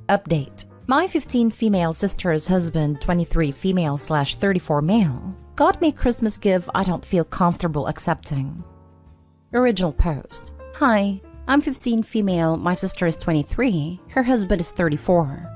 Update. My 15 female sister's husband, 23 female/34 male, got me a Christmas gift I don't feel comfortable accepting. Original post. Hi, I'm 15 female, my sister is 23, her husband is 34.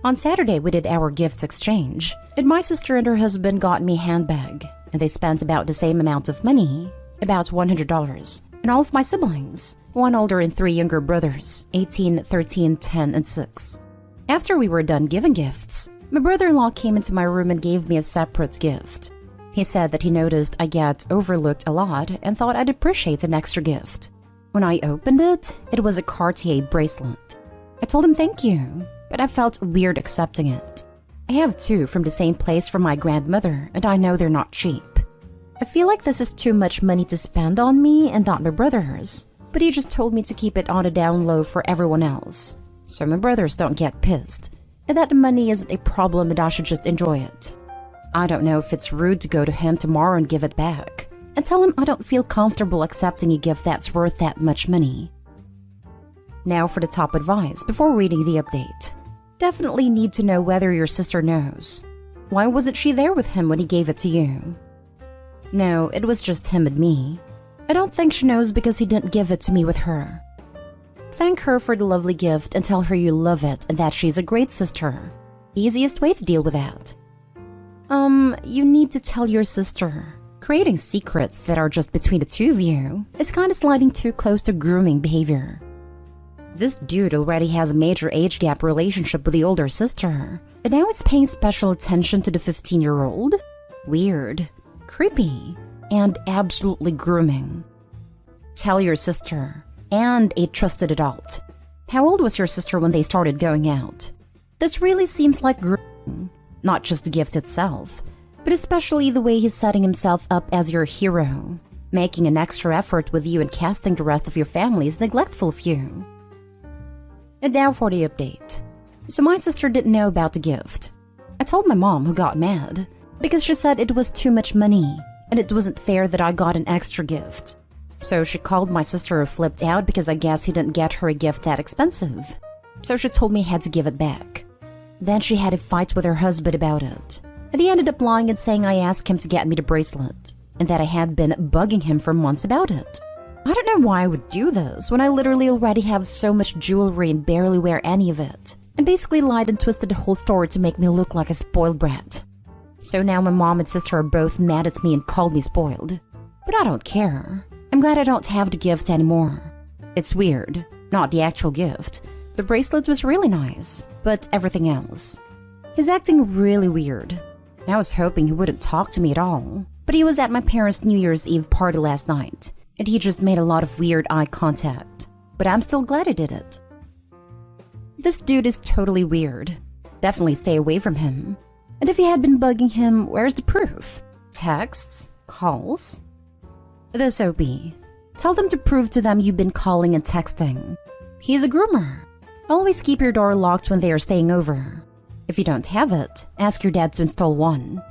On Saturday we did our gifts exchange, and my sister and her husband got me a handbag, and they spent about the same amount of money, about $100, and all of my siblings, one older and three younger brothers, 18, 13, 10, and 6. After we were done giving gifts, my brother-in-law came into my room and gave me a separate gift. He said that he noticed I get overlooked a lot and thought I'd appreciate an extra gift. When I opened it, it was a Cartier bracelet. I told him thank you, but I felt weird accepting it. I have two from the same place from my grandmother, and I know they're not cheap. I feel like this is too much money to spend on me and not my brothers, but he just told me to keep it on a down low for everyone else, so my brothers don't get pissed, and that the money isn't a problem and I should just enjoy it. I don't know if it's rude to go to him tomorrow and give it back, and tell him I don't feel comfortable accepting a gift that's worth that much money. Now for the top advice before reading the update. Definitely need to know whether your sister knows. Why wasn't she there with him when he gave it to you? No, it was just him and me. I don't think she knows because he didn't give it to me with her. Thank her for the lovely gift and tell her you love it and that she's a great sister. Easiest way to deal with that. You need to tell your sister. Creating secrets that are just between the two of you is kind of sliding too close to grooming behavior. This dude already has a major age gap relationship with the older sister, and now is paying special attention to the 15-year-old? Weird, creepy, and absolutely grooming. Tell your sister, and a trusted adult. How old was your sister when they started going out? This really seems like grooming, not just the gift itself, but especially the way he's setting himself up as your hero, making an extra effort with you and casting the rest of your family as neglectful of you. And now for the update. So my sister didn't know about the gift. I told my mom, who got mad, because she said it was too much money, and it wasn't fair that I got an extra gift. So she called my sister and flipped out because I guess he didn't get her a gift that expensive. So she told me I had to give it back. Then she had a fight with her husband about it, and he ended up lying and saying I asked him to get me the bracelet, and that I had been bugging him for months about it. I don't know why I would do this when I literally already have so much jewelry and barely wear any of it, and basically lied and twisted the whole story to make me look like a spoiled brat. So now my mom and sister are both mad at me and called me spoiled. But I don't care. I'm glad I don't have the gift anymore. It's weird, not the actual gift. The bracelet was really nice, but everything else. He's acting really weird. I was hoping he wouldn't talk to me at all, but he was at my parents' New Year's Eve party last night, and he just made a lot of weird eye contact. But I'm still glad I did it. This dude is totally weird. Definitely stay away from him. And if you had been bugging him, where's the proof? Texts? Calls? This OP. Tell them to prove to them you've been calling and texting. He is a groomer. Always keep your door locked when they are staying over. If you don't have it, ask your dad to install one.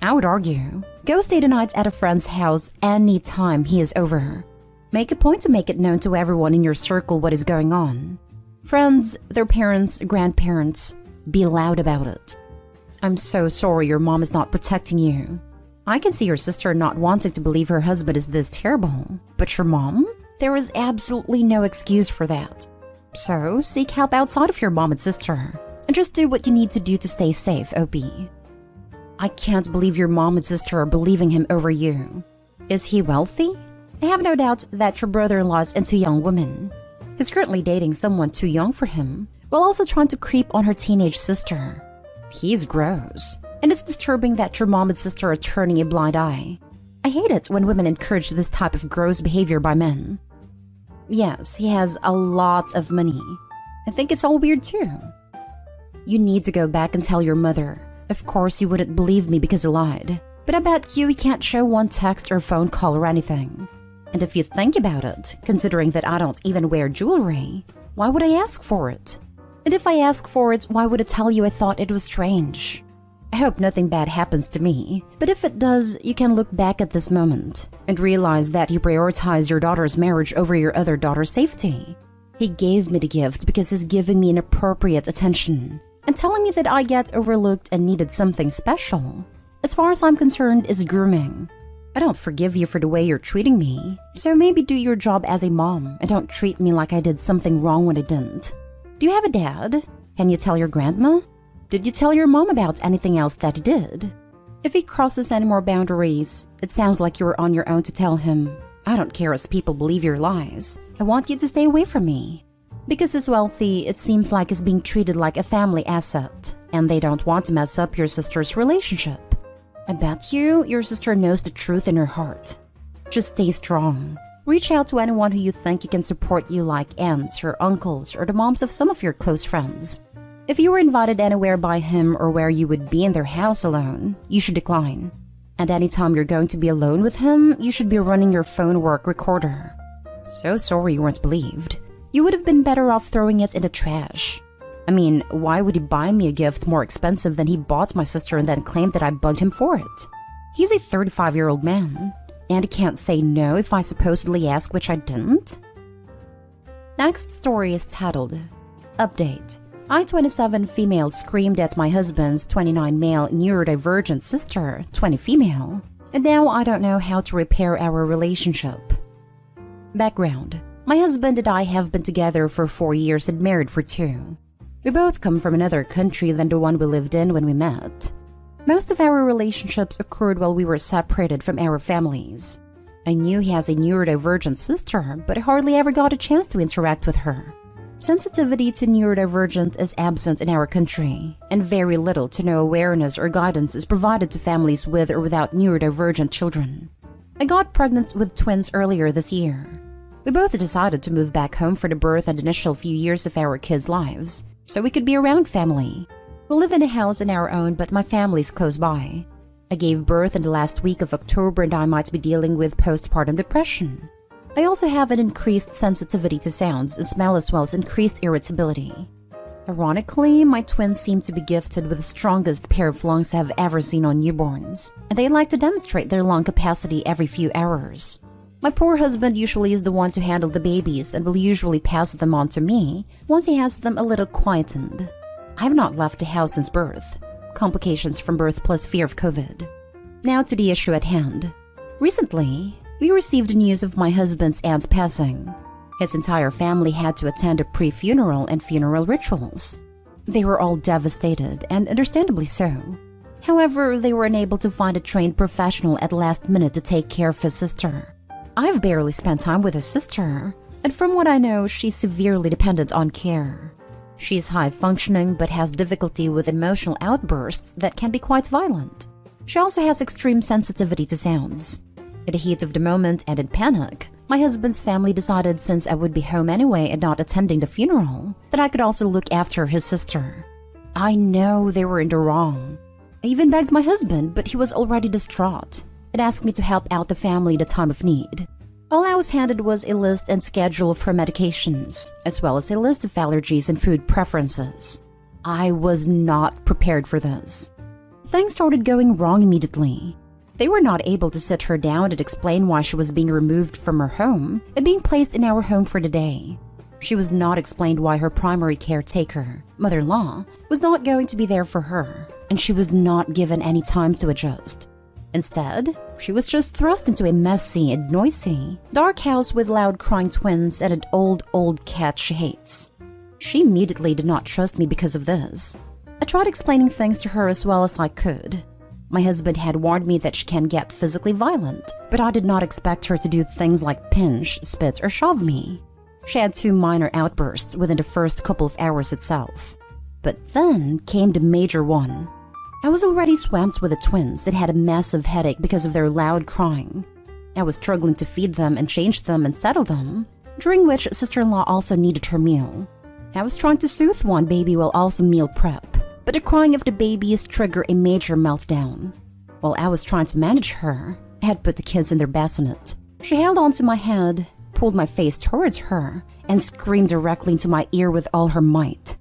I would argue, go stay the night at a friend's house any time he is over. Make a point to make it known to everyone in your circle what is going on. Friends, their parents, grandparents, be loud about it. I'm so sorry your mom is not protecting you. I can see your sister not wanting to believe her husband is this terrible, but your mom? There is absolutely no excuse for that. So, seek help outside of your mom and sister, and just do what you need to do to stay safe, OP. I can't believe your mom and sister are believing him over you. Is he wealthy? I have no doubt that your brother-in-law is into young women. He's currently dating someone too young for him, while also trying to creep on her teenage sister. He's gross, and it's disturbing that your mom and sister are turning a blind eye. I hate it when women encourage this type of gross behavior by men. Yes, he has a lot of money. I think it's all weird too. You need to go back and tell your mother. Of course you wouldn't believe me because he lied, but I bet you he can't show one text or phone call or anything. And if you think about it, considering that I don't even wear jewelry, why would I ask for it? And if I ask for it, why would I tell you I thought it was strange? I hope nothing bad happens to me, but if it does, you can look back at this moment and realize that you prioritize your daughter's marriage over your other daughter's safety. He gave me the gift because he's giving me inappropriate attention and telling me that I get overlooked and needed something special. As far as I'm concerned, is grooming. I don't forgive you for the way you're treating me, so maybe do your job as a mom and don't treat me like I did something wrong when I didn't. Do you have a dad? Can you tell your grandma? Did you tell your mom about anything else that he did? If he crosses any more boundaries, it sounds like you're on your own to tell him. I don't care as people believe your lies. I want you to stay away from me. Because he's wealthy, it seems like he's being treated like a family asset, and they don't want to mess up your sister's relationship. I bet your sister knows the truth in her heart. Just stay strong. Reach out to anyone who you think you can support you, like aunts or uncles or the moms of some of your close friends. If you were invited anywhere by him or where you would be in their house alone, you should decline. And anytime you're going to be alone with him, you should be running your phone work recorder. So sorry you weren't believed. You would have been better off throwing it in the trash. I mean, why would he buy me a gift more expensive than he bought my sister and then claimed that I bugged him for it? He's a 35-year-old man, and he can't say no if I supposedly ask, which I didn't. Next story is titled, Update. I, 27 female, screamed at my husband's 29 male neurodivergent sister, 20 female, and now I don't know how to repair our relationship. Background. My husband and I have been together for 4 years and married for 2. We both come from another country than the one we lived in when we met. Most of our relationships occurred while we were separated from our families. I knew he has a neurodivergent sister, but I hardly ever got a chance to interact with her. Sensitivity to neurodivergent is absent in our country, and very little to no awareness or guidance is provided to families with or without neurodivergent children. I got pregnant with twins earlier this year. We both decided to move back home for the birth and initial few years of our kids' lives, so we could be around family. We live in a house on our own, but my family's close by. I gave birth in the last week of October and I might be dealing with postpartum depression. I also have an increased sensitivity to sounds and smell as well as increased irritability. Ironically, my twins seem to be gifted with the strongest pair of lungs I've ever seen on newborns, and they like to demonstrate their lung capacity every few hours. My poor husband usually is the one to handle the babies and will usually pass them on to me once he has them a little quietened. I have not left the house since birth. Complications from birth plus fear of COVID. Now to the issue at hand. Recently, we received news of my husband's aunt's passing. His entire family had to attend a pre-funeral and funeral rituals. They were all devastated, and understandably so. However, they were unable to find a trained professional at the last minute to take care of his sister. I've barely spent time with his sister, and from what I know, she's severely dependent on care. She is high-functioning but has difficulty with emotional outbursts that can be quite violent. She also has extreme sensitivity to sounds. In the heat of the moment and in panic, my husband's family decided since I would be home anyway and not attending the funeral, that I could also look after his sister. I know they were in the wrong. I even begged my husband, but he was already distraught and asked me to help out the family at a time of need. All I was handed was a list and schedule of her medications, as well as a list of allergies and food preferences. I was not prepared for this. Things started going wrong immediately. They were not able to sit her down and explain why she was being removed from her home and being placed in our home for the day. She was not explained why her primary caretaker, mother-in-law, was not going to be there for her, and she was not given any time to adjust. Instead, she was just thrust into a messy and noisy, dark house with loud crying twins and an old cat she hates. She immediately did not trust me because of this. I tried explaining things to her as well as I could. My husband had warned me that she can get physically violent, but I did not expect her to do things like pinch, spit, or shove me. She had 2 minor outbursts within the first couple of hours itself. But then came the major one. I was already swamped with the twins and had a massive headache because of their loud crying. I was struggling to feed them and change them and settle them, during which sister-in-law also needed her meal. I was trying to soothe one baby while also meal prep, but the crying of the babies triggered a major meltdown. While I was trying to manage her, I had put the kids in their bassinet. She held onto my head, pulled my face towards her, and screamed directly into my ear with all her might.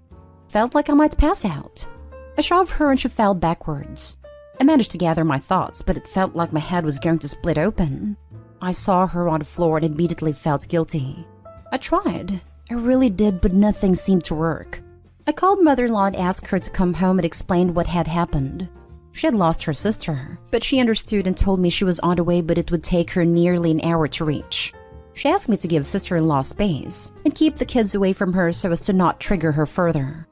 Felt like I might pass out. I shoved her and she fell backwards. I managed to gather my thoughts, but it felt like my head was going to split open. I saw her on the floor and immediately felt guilty. I tried. I really did, but nothing seemed to work. I called mother-in-law and asked her to come home and explain what had happened. She had lost her sister, but she understood and told me she was on the way, but it would take her nearly an hour to reach. She asked me to give sister-in-law space and keep the kids away from her so as to not trigger her further.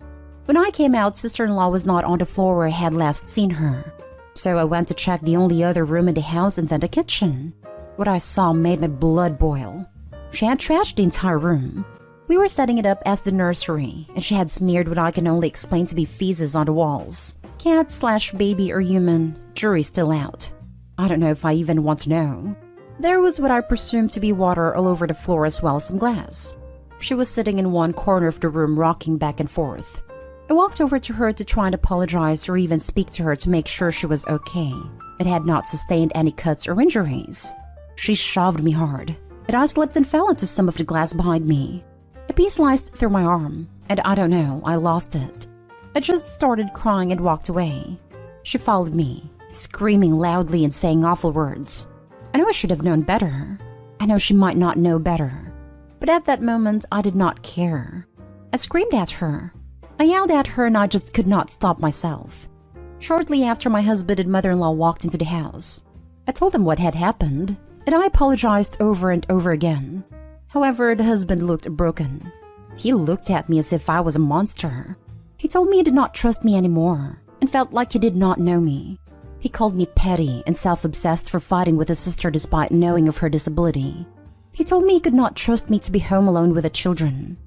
When I came out, sister-in-law was not on the floor where I had last seen her. So I went to check the only other room in the house and then the kitchen. What I saw made my blood boil. She had trashed the entire room. We were setting it up as the nursery, and she had smeared what I can only explain to be feces on the walls. Cat/baby or human, jury's still out. I don't know if I even want to know. There was what I presumed to be water all over the floor as well as some glass. She was sitting in one corner of the room rocking back and forth. I walked over to her to try and apologize or even speak to her to make sure she was okay and had not sustained any cuts or injuries. She shoved me hard, and I slipped and fell into some of the glass behind me. A piece sliced through my arm, and I don't know, I lost it. I just started crying and walked away. She followed me, screaming loudly and saying awful words. I know I should have known better. I know she might not know better. But at that moment, I did not care. I screamed at her. I yelled at her and I just could not stop myself. Shortly after, my husband and mother-in-law walked into the house. I told them what had happened, and I apologized over and over again. However, the husband looked broken. He looked at me as if I was a monster. He told me he did not trust me anymore and felt like he did not know me. He called me petty and self-obsessed for fighting with his sister despite knowing of her disability. He told me he could not trust me to be home alone with the children.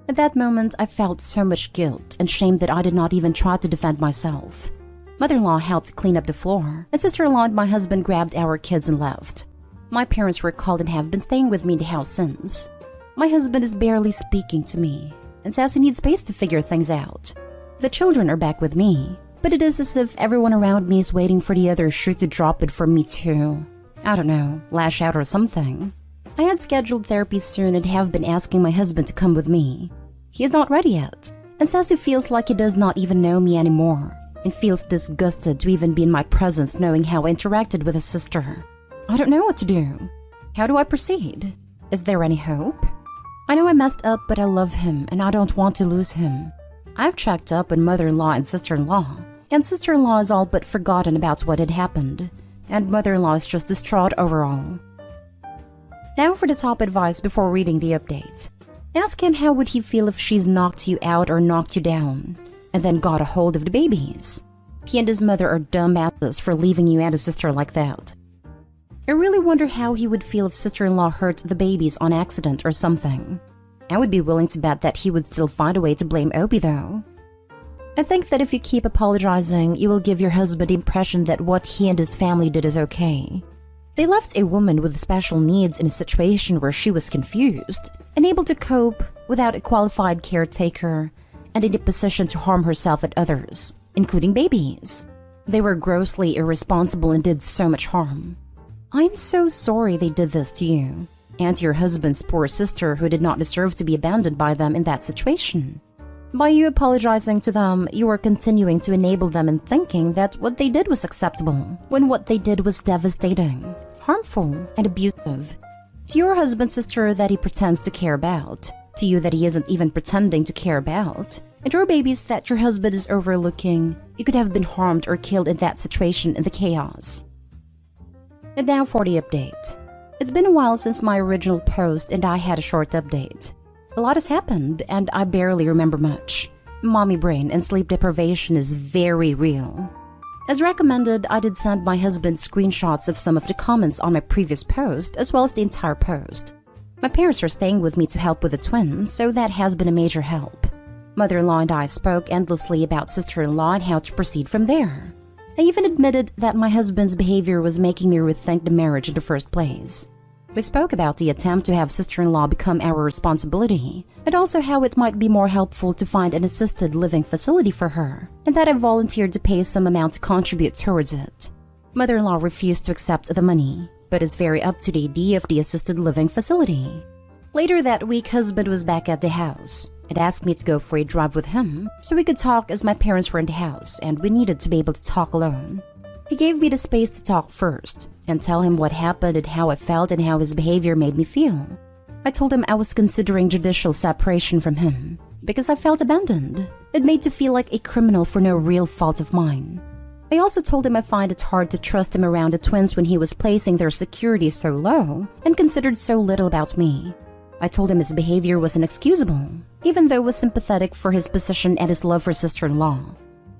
At that moment, I felt so much guilt and shame that I did not even try to defend myself. Mother-in-law helped clean up the floor, and sister-in-law and my husband grabbed our kids and left. My parents were called and have been staying with me in the house since. My husband is barely speaking to me and says he needs space to figure things out. The children are back with me, but it is as if everyone around me is waiting for the other shoe to drop it for me too. I don't know, lash out or something. I had scheduled therapy soon and have been asking my husband to come with me. He is not ready yet and says he feels like he does not even know me anymore and feels disgusted to even be in my presence knowing how I interacted with his sister. I don't know what to do. How do I proceed? Is there any hope? I know I messed up, but I love him and I don't want to lose him. I've checked up on mother-in-law and sister-in-law is all but forgotten about what had happened, and mother-in-law is just distraught overall. Now for the top advice before reading the update. Ask him how would he feel if she's knocked you out or knocked you down, and then got a hold of the babies. He and his mother are dumbasses for leaving you and his sister like that. I really wonder how he would feel if sister-in-law hurt the babies on accident or something. I would be willing to bet that he would still find a way to blame Obi though. I think that if you keep apologizing, you will give your husband the impression that what he and his family did is okay. They left a woman with special needs in a situation where she was confused, unable to cope without a qualified caretaker, and in a position to harm herself and others, including babies. They were grossly irresponsible and did so much harm. I'm so sorry they did this to you, and to your husband's poor sister who did not deserve to be abandoned by them in that situation. By you apologizing to them, you are continuing to enable them in thinking that what they did was acceptable, when what they did was devastating, harmful, and abusive. To your husband's sister that he pretends to care about, to you that he isn't even pretending to care about, and your babies that your husband is overlooking, you could have been harmed or killed in that situation in the chaos. And now for the update. It's been a while since my original post and I had a short update. A lot has happened and I barely remember much. Mommy brain and sleep deprivation is very real. As recommended, I did send my husband screenshots of some of the comments on my previous post as well as the entire post. My parents are staying with me to help with the twins, so that has been a major help. Mother-in-law and I spoke endlessly about sister-in-law and how to proceed from there. I even admitted that my husband's behavior was making me rethink the marriage in the first place. We spoke about the attempt to have sister-in-law become our responsibility, and also how it might be more helpful to find an assisted living facility for her, and that I volunteered to pay some amount to contribute towards it. Mother-in-law refused to accept the money, but is very up to the idea of the assisted living facility. Later that week, husband was back at the house and asked me to go for a drive with him so we could talk as my parents were in the house and we needed to be able to talk alone. He gave me the space to talk first and tell him what happened and how I felt and how his behavior made me feel. I told him I was considering judicial separation from him because I felt abandoned and made to feel like a criminal for no real fault of mine. I also told him I find it hard to trust him around the twins when he was placing their security so low and considered so little about me. I told him his behavior was inexcusable, even though I was sympathetic for his position and his love for sister-in-law.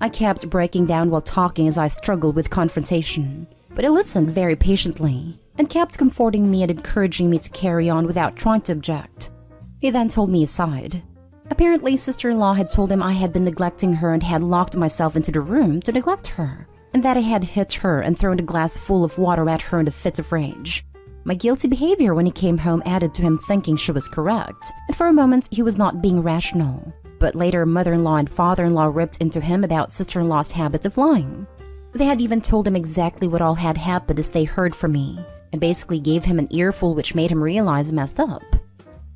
I kept breaking down while talking as I struggled with confrontation, but he listened very patiently and kept comforting me and encouraging me to carry on without trying to object. He then told me aside. Apparently, sister-in-law had told him I had been neglecting her and had locked myself into the room to neglect her, and that I had hit her and thrown a glass full of water at her in a fit of rage. My guilty behavior when he came home added to him thinking she was correct, and for a moment he was not being rational. But later, mother-in-law and father-in-law ripped into him about sister-in-law's habit of lying. They had even told him exactly what all had happened as they heard from me, and basically gave him an earful which made him realize he messed up.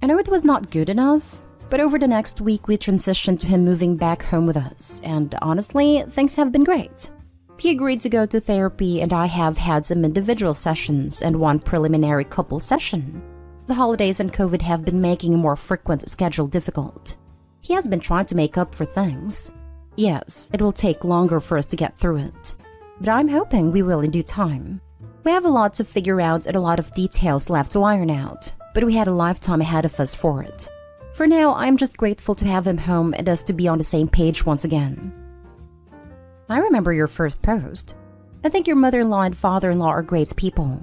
I know it was not good enough, but over the next week we transitioned to him moving back home with us, and honestly, things have been great. He agreed to go to therapy, and I have had some individual sessions and one preliminary couple session. The holidays and COVID have been making a more frequent schedule difficult. He has been trying to make up for things. Yes, it will take longer for us to get through it, but I'm hoping we will in due time. We have a lot to figure out and a lot of details left to iron out, but we had a lifetime ahead of us for it. For now, I'm just grateful to have him home and us to be on the same page once again. I remember your first post. I think your mother-in-law and father-in-law are great people.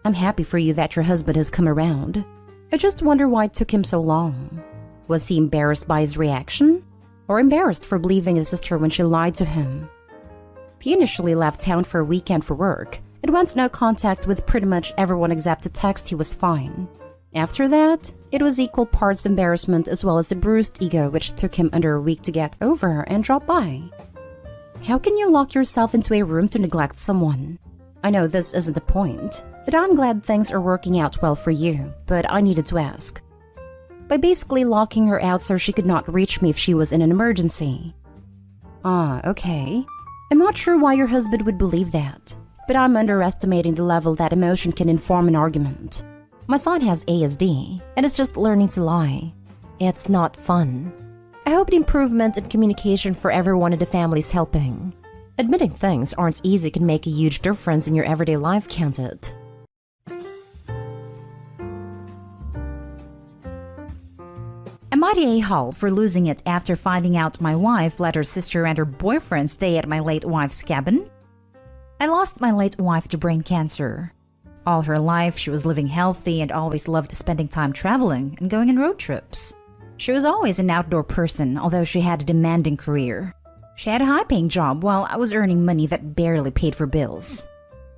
I'm happy for you that your husband has come around. I just wonder why it took him so long. Was he embarrassed by his reaction? Or embarrassed for believing his sister when she lied to him? He initially left town for a weekend for work and went no contact with pretty much everyone except a text he was fine. After that, it was equal parts embarrassment as well as a bruised ego which took him under a week to get over and drop by. How can you lock yourself into a room to neglect someone? I know this isn't the point, but I'm glad things are working out well for you, but I needed to ask. By basically locking her out so she could not reach me if she was in an emergency. Ah, okay. I'm not sure why your husband would believe that, but I'm underestimating the level that emotion can inform an argument. My son has ASD, and is just learning to lie. It's not fun. I hope the improvement in communication for everyone in the family is helping. Admitting things aren't easy can make a huge difference in your everyday life, can't it? Am I the a-hole for losing it after finding out my wife let her sister and her boyfriend stay at my late wife's cabin? I lost my late wife to brain cancer. All her life, she was living healthy and always loved spending time traveling and going on road trips. She was always an outdoor person, although she had a demanding career. She had a high-paying job while I was earning money that barely paid for bills.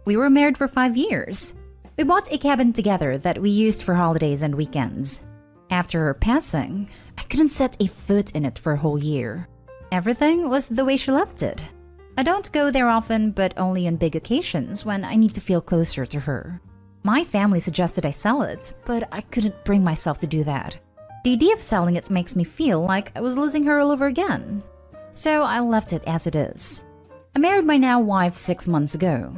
We were married for 5 years. We bought a cabin together that we used for holidays and weekends. After her passing, I couldn't set a foot in it for a whole year. Everything was the way she left it. I don't go there often, but only on big occasions when I need to feel closer to her. My family suggested I sell it, but I couldn't bring myself to do that. The idea of selling it makes me feel like I was losing her all over again. So I left it as it is. I married my now wife 6 months ago.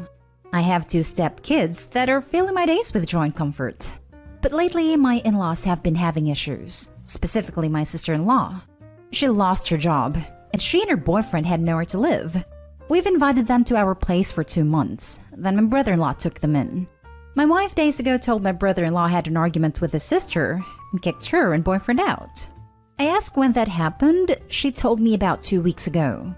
I have 2 step-kids that are filling my days with joy and comfort. But lately, my in-laws have been having issues, specifically my sister-in-law. She lost her job, and she and her boyfriend had nowhere to live. We've invited them to our place for 2 months, then my brother-in-law took them in. My wife days ago told my brother-in-law had an argument with his sister and kicked her and boyfriend out. I asked when that happened. She told me about 2 weeks ago.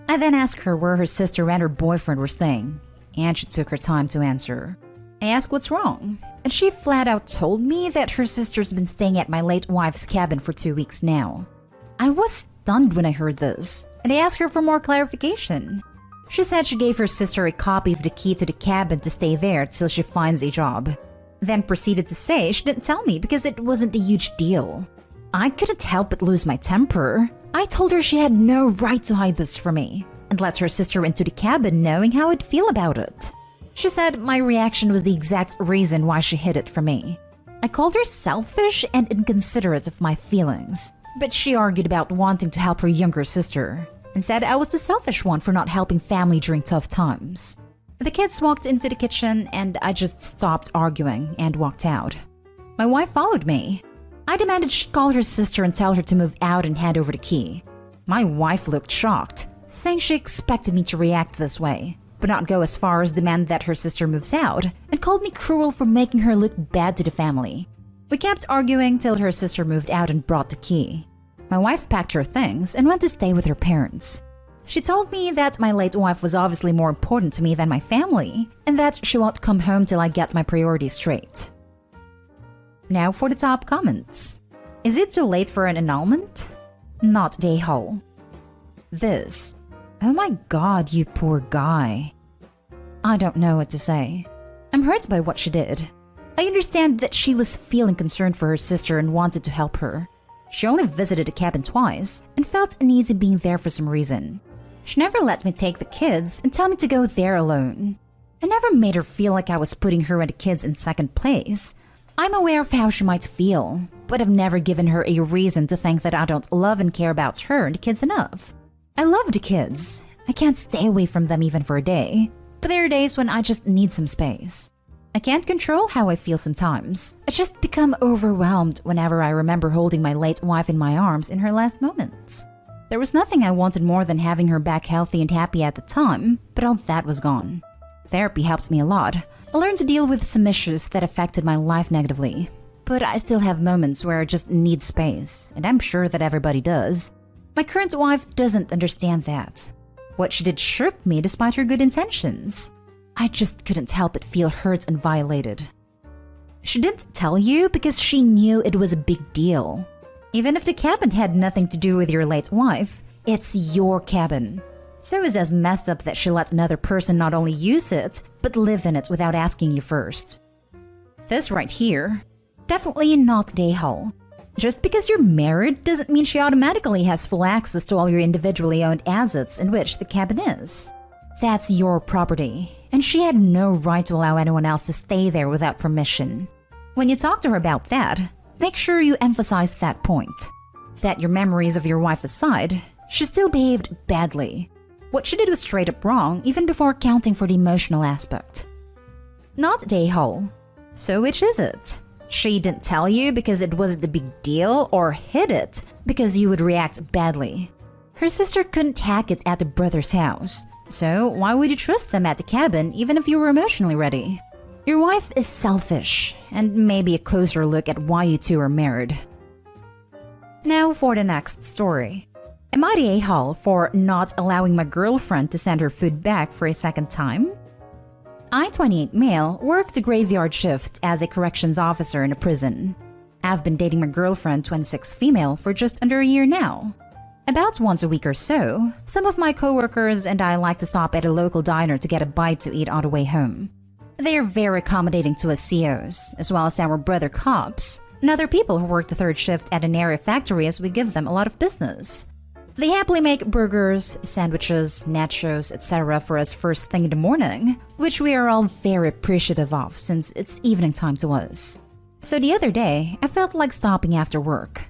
I then asked her where her sister and her boyfriend were staying, and she took her time to answer. I asked what's wrong, and she flat out told me that her sister's been staying at my late wife's cabin for 2 weeks now. I was stunned when I heard this, and I asked her for more clarification. She said she gave her sister a copy of the key to the cabin to stay there till she finds a job. Then proceeded to say she didn't tell me because it wasn't a huge deal. I couldn't help but lose my temper. I told her she had no right to hide this from me and let her sister into the cabin knowing how I'd feel about it. She said my reaction was the exact reason why she hid it from me. I called her selfish and inconsiderate of my feelings, but she argued about wanting to help her younger sister and said I was the selfish one for not helping family during tough times. The kids walked into the kitchen and I just stopped arguing and walked out. My wife followed me. I demanded she call her sister and tell her to move out and hand over the key. My wife looked shocked, saying she expected me to react this way, but not go as far as demand that her sister moves out, and called me cruel for making her look bad to the family. We kept arguing till her sister moved out and brought the key. My wife packed her things and went to stay with her parents. She told me that my late wife was obviously more important to me than my family, and that she won't come home till I get my priorities straight. Now for the top comments. Is it too late for an annulment? Not the a-hole. This. Oh my god, you poor guy. I don't know what to say. I'm hurt by what she did. I understand that she was feeling concerned for her sister and wanted to help her. She only visited the cabin twice and felt uneasy being there for some reason. She never let me take the kids and tell me to go there alone. I never made her feel like I was putting her and the kids in second place. I'm aware of how she might feel, but I've never given her a reason to think that I don't love and care about her and the kids enough. I love the kids. I can't stay away from them even for a day, but there are days when I just need some space. I can't control how I feel sometimes. I just become overwhelmed whenever I remember holding my late wife in my arms in her last moments. There was nothing I wanted more than having her back healthy and happy at the time, but all that was gone. Therapy helped me a lot. I learned to deal with some issues that affected my life negatively. But I still have moments where I just need space, and I'm sure that everybody does. My current wife doesn't understand that. What she did shook me despite her good intentions. I just couldn't help but feel hurt and violated. She didn't tell you because she knew it was a big deal. Even if the cabin had nothing to do with your late wife, it's your cabin. So it's as messed up that she let another person not only use it, but live in it without asking you first. This right here, definitely not the a-hole. Just because you're married doesn't mean she automatically has full access to all your individually owned assets in which the cabin is. That's your property, and she had no right to allow anyone else to stay there without permission. When you talk to her about that, make sure you emphasize that point. That your memories of your wife aside, she still behaved badly. What she did was straight up wrong, even before accounting for the emotional aspect. Not the a-hole. So which is it? She didn't tell you because it wasn't a big deal, or hid it because you would react badly. Her sister couldn't hack it at the brother's house, so why would you trust them at the cabin even if you were emotionally ready? Your wife is selfish, and maybe a closer look at why you two are married. Now for the next story. Am I the a-hole for not allowing my girlfriend to send her food back for a second time? I, 28 male, worked a graveyard shift as a corrections officer in a prison. I've been dating my girlfriend, 26 female, for just under a year now. About once a week or so, some of my coworkers and I like to stop at a local diner to get a bite to eat on the way home. They are very accommodating to us COs, as well as our brother cops, and other people who work the third shift at an area factory as we give them a lot of business. They happily make burgers, sandwiches, nachos, etc. for us first thing in the morning, which we are all very appreciative of since it's evening time to us. So the other day, I felt like stopping after work.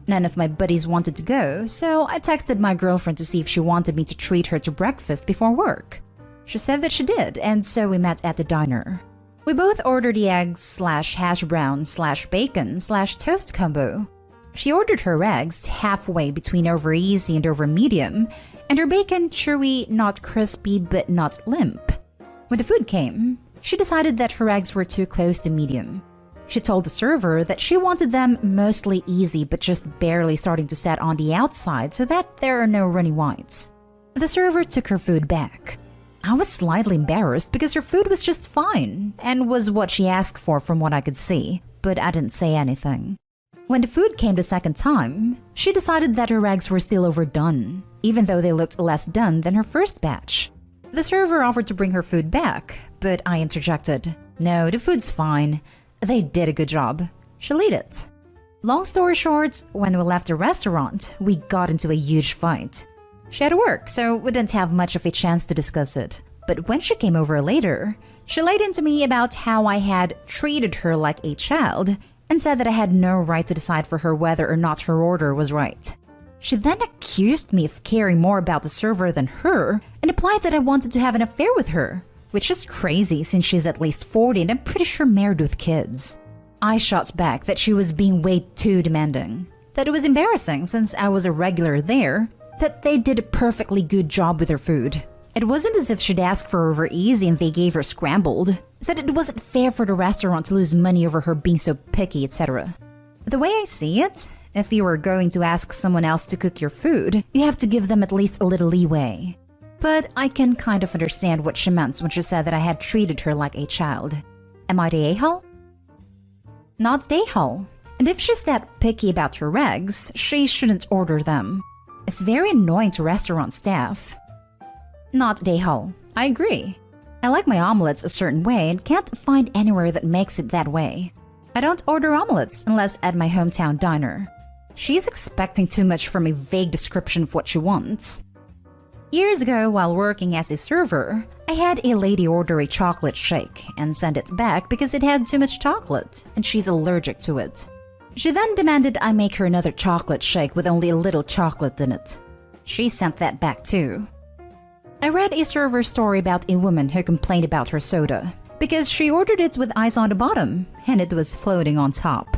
None of my buddies wanted to go, so I texted my girlfriend to see if she wanted me to treat her to breakfast before work. She said that she did, and so we met at the diner. We both ordered the eggs/hash brown/bacon/toast combo. She ordered her eggs halfway between over easy and over medium, and her bacon chewy, not crispy but not limp. When the food came, she decided that her eggs were too close to medium. She told the server that she wanted them mostly easy but just barely starting to set on the outside so that there are no runny whites. The server took her food back. I was slightly embarrassed because her food was just fine and was what she asked for from what I could see, but I didn't say anything. When the food came the second time, she decided that her eggs were still overdone, even though they looked less done than her first batch. The server offered to bring her food back, but I interjected. No, the food's fine. They did a good job. She'll eat it. Long story short, when we left the restaurant, we got into a huge fight. She had to work, so we didn't have much of a chance to discuss it. But when she came over later, she laid into me about how I had treated her like a child and said that I had no right to decide for her whether or not her order was right. She then accused me of caring more about the server than her and implied that I wanted to have an affair with her, which is crazy since she's at least 40 and I'm pretty sure married with kids. I shot back that she was being way too demanding. That it was embarrassing since I was a regular there, that they did a perfectly good job with her food. It wasn't as if she'd asked for over easy and they gave her scrambled. That it wasn't fair for the restaurant to lose money over her being so picky, etc. The way I see it, if you were going to ask someone else to cook your food, you have to give them at least a little leeway. But I can kind of understand what she meant when she said that I had treated her like a child. Am I the a-hole? Not the a-hole. And if she's that picky about her eggs, she shouldn't order them. It's very annoying to restaurant staff. Not the a-hole. I agree. I like my omelets a certain way and can't find anywhere that makes it that way. I don't order omelets unless at my hometown diner. She's expecting too much from a vague description of what she wants. Years ago, while working as a server, I had a lady order a chocolate shake and send it back because it had too much chocolate and she's allergic to it. She then demanded I make her another chocolate shake with only a little chocolate in it. She sent that back too. I read a server story about a woman who complained about her soda because she ordered it with ice on the bottom and it was floating on top.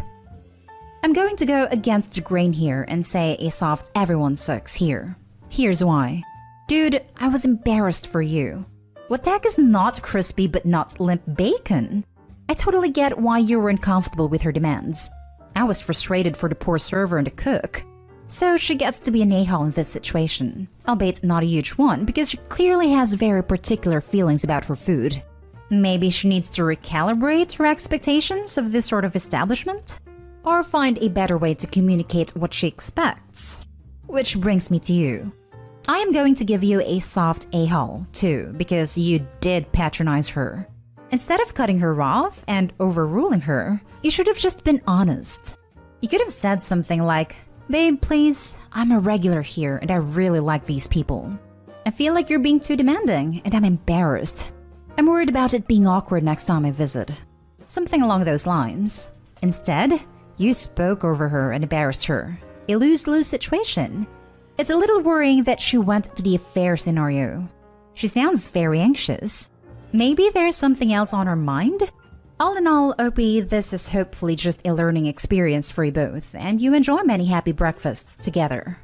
I'm going to go against the grain here and say a soft everyone sucks here. Here's why. Dude, I was embarrassed for you. What the heck is not crispy but not limp bacon? I totally get why you were uncomfortable with her demands. I was frustrated for the poor server and the cook. So she gets to be an a-hole in this situation, albeit not a huge one because she clearly has very particular feelings about her food. Maybe she needs to recalibrate her expectations of this sort of establishment? Or find a better way to communicate what she expects. Which brings me to you. I am going to give you a soft a-hole, too, because you did patronize her. Instead of cutting her off and overruling her, you should have just been honest. You could have said something like, "Babe, please, I'm a regular here and I really like these people. I feel like you're being too demanding and I'm embarrassed. I'm worried about it being awkward next time I visit." Something along those lines. Instead, you spoke over her and embarrassed her. A lose-lose situation. It's a little worrying that she went to the affair scenario. She sounds very anxious. Maybe there's something else on her mind? All in all, OP, this is hopefully just a learning experience for you both, and you enjoy many happy breakfasts together.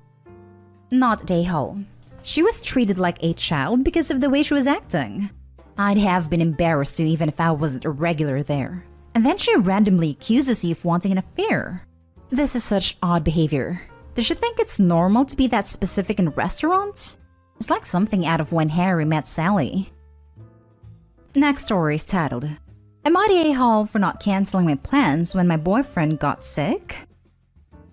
Not a-hole. She was treated like a child because of the way she was acting. I'd have been embarrassed too even if I wasn't a regular there. And then she randomly accuses you of wanting an affair. This is such odd behavior. Does she think it's normal to be that specific in restaurants? It's like something out of When Harry Met Sally. Next story is titled, Am I the a-hole for not canceling my plans when my boyfriend got sick?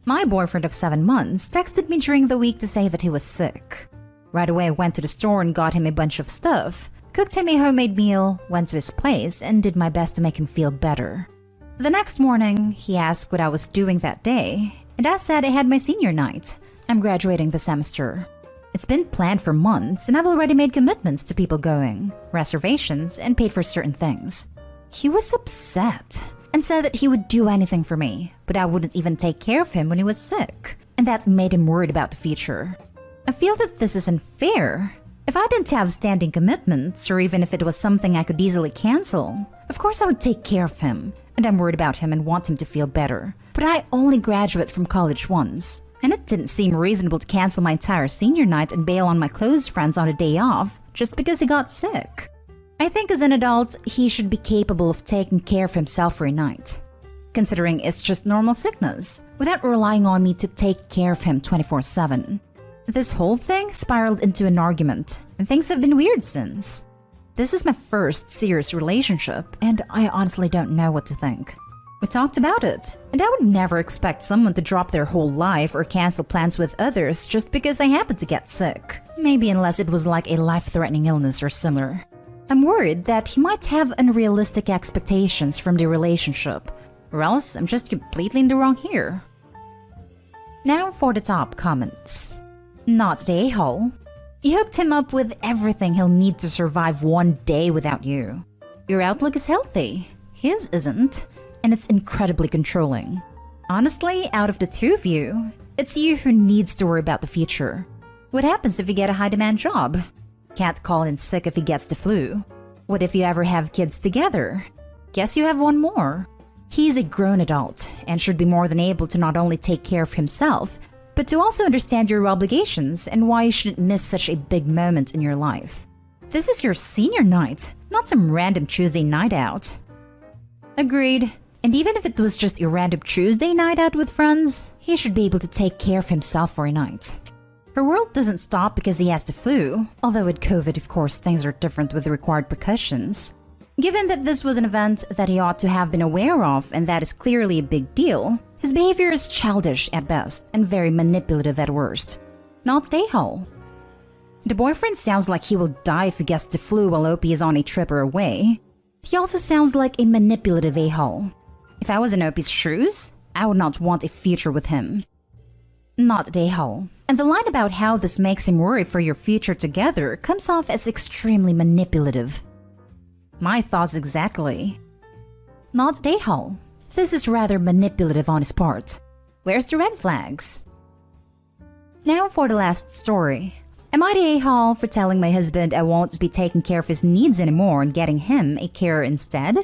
My boyfriend of 7 months texted me during the week to say that he was sick. Right away I went to the store and got him a bunch of stuff, cooked him a homemade meal, went to his place, and did my best to make him feel better. The next morning, he asked what I was doing that day, and I said I had my senior night. I'm graduating this semester. It's been planned for months, and I've already made commitments to people going, reservations, and paid for certain things. He was upset and said that he would do anything for me, but I wouldn't even take care of him when he was sick, and that made him worried about the future. I feel that this is unfair. If I didn't have standing commitments, or even if it was something I could easily cancel, of course I would take care of him, and I'm worried about him and want him to feel better. But I only graduate from college once, and it didn't seem reasonable to cancel my entire senior night and bail on my close friends on a day off just because he got sick. I think as an adult, he should be capable of taking care of himself for a night, considering it's just normal sickness, without relying on me to take care of him 24/7. This whole thing spiraled into an argument, and things have been weird since. This is my first serious relationship, and I honestly don't know what to think. We talked about it, and I would never expect someone to drop their whole life or cancel plans with others just because I happened to get sick. Maybe unless it was like a life-threatening illness or similar. I'm worried that he might have unrealistic expectations from the relationship, or else I'm just completely in the wrong here. Now for the top comments. Not the a-hole. You hooked him up with everything he'll need to survive one day without you. Your outlook is healthy. His isn't, and it's incredibly controlling. Honestly, out of the two of you, it's you who needs to worry about the future. What happens if you get a high-demand job? Can't call in sick if he gets the flu. What if you ever have kids together? Guess you have one more. He is a grown adult and should be more than able to not only take care of himself, but to also understand your obligations and why you shouldn't miss such a big moment in your life. This is your senior night, not some random Tuesday night out. Agreed. And even if it was just a random Tuesday night out with friends, he should be able to take care of himself for a night. Her world doesn't stop because he has the flu, although with COVID, of course, things are different with the required precautions. Given that this was an event that he ought to have been aware of and that is clearly a big deal, his behavior is childish at best and very manipulative at worst. Not a-hole. The boyfriend sounds like he will die if he gets the flu while Opie is on a trip or away. He also sounds like a manipulative a-hole. If I was in Opie's shoes, I would not want a future with him. Not a-hole. And the line about how this makes him worry for your future together comes off as extremely manipulative. My thoughts exactly. Not a-hole. This is rather manipulative on his part. Where's the red flags? Now for the last story. Am I the a-hole for telling my husband I won't be taking care of his needs anymore and getting him a carer instead?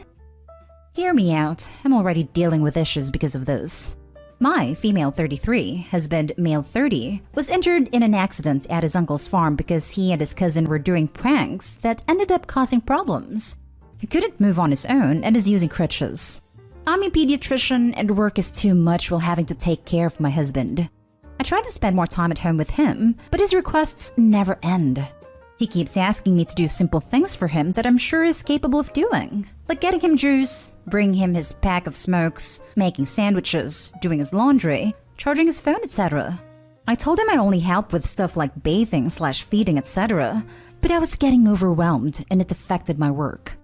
Hear me out, I'm already dealing with issues because of this. My female 33, husband male 30, was injured in an accident at his uncle's farm because he and his cousin were doing pranks that ended up causing problems. He couldn't move on his own and is using crutches. I'm a pediatrician and work is too much while having to take care of my husband. I try to spend more time at home with him, but his requests never end. He keeps asking me to do simple things for him that I'm sure he's capable of doing, like getting him juice, bringing him his pack of smokes, making sandwiches, doing his laundry, charging his phone, etc. I told him I only help with stuff like bathing/feeding, etc., but I was getting overwhelmed and it affected my work.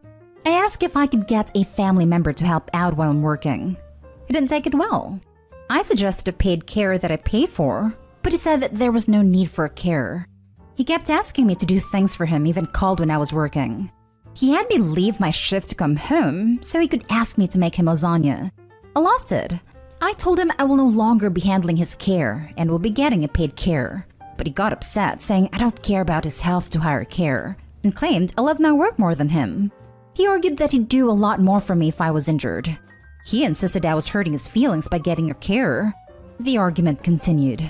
I asked if I could get a family member to help out while I'm working. He didn't take it well. I suggested a paid carer that I pay for, but he said that there was no need for a carer. He kept asking me to do things for him, even called when I was working. He had me leave my shift to come home so he could ask me to make him lasagna. I lost it. I told him I will no longer be handling his care and will be getting a paid carer. But he got upset, saying I don't care about his health to hire a carer, and claimed I love my work more than him. He argued that he'd do a lot more for me if I was injured. He insisted I was hurting his feelings by getting a carer. The argument continued.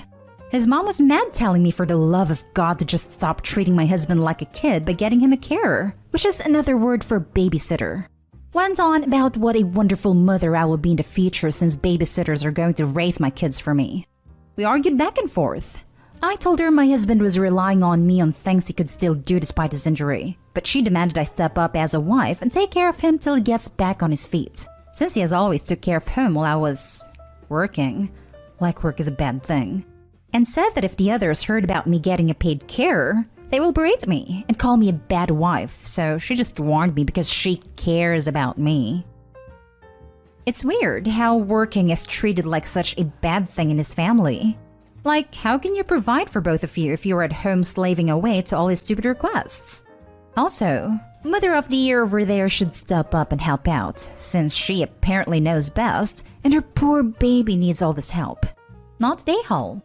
His mom was mad, telling me for the love of God to just stop treating my husband like a kid by getting him a carer, which is another word for babysitter. Went on about what a wonderful mother I will be in the future since babysitters are going to raise my kids for me. We argued back and forth. I told her my husband was relying on me on things he could still do despite his injury, but she demanded I step up as a wife and take care of him till he gets back on his feet, since he has always took care of him while I was working, like work is a bad thing, and said that if the others heard about me getting a paid carer, they will berate me and call me a bad wife, so she just warned me because she cares about me. It's weird how working is treated like such a bad thing in his family. Like, how can you provide for both of you if you're at home slaving away to all his stupid requests? Also, Mother of the Year over there should step up and help out, since she apparently knows best and her poor baby needs all this help. Not a-hole.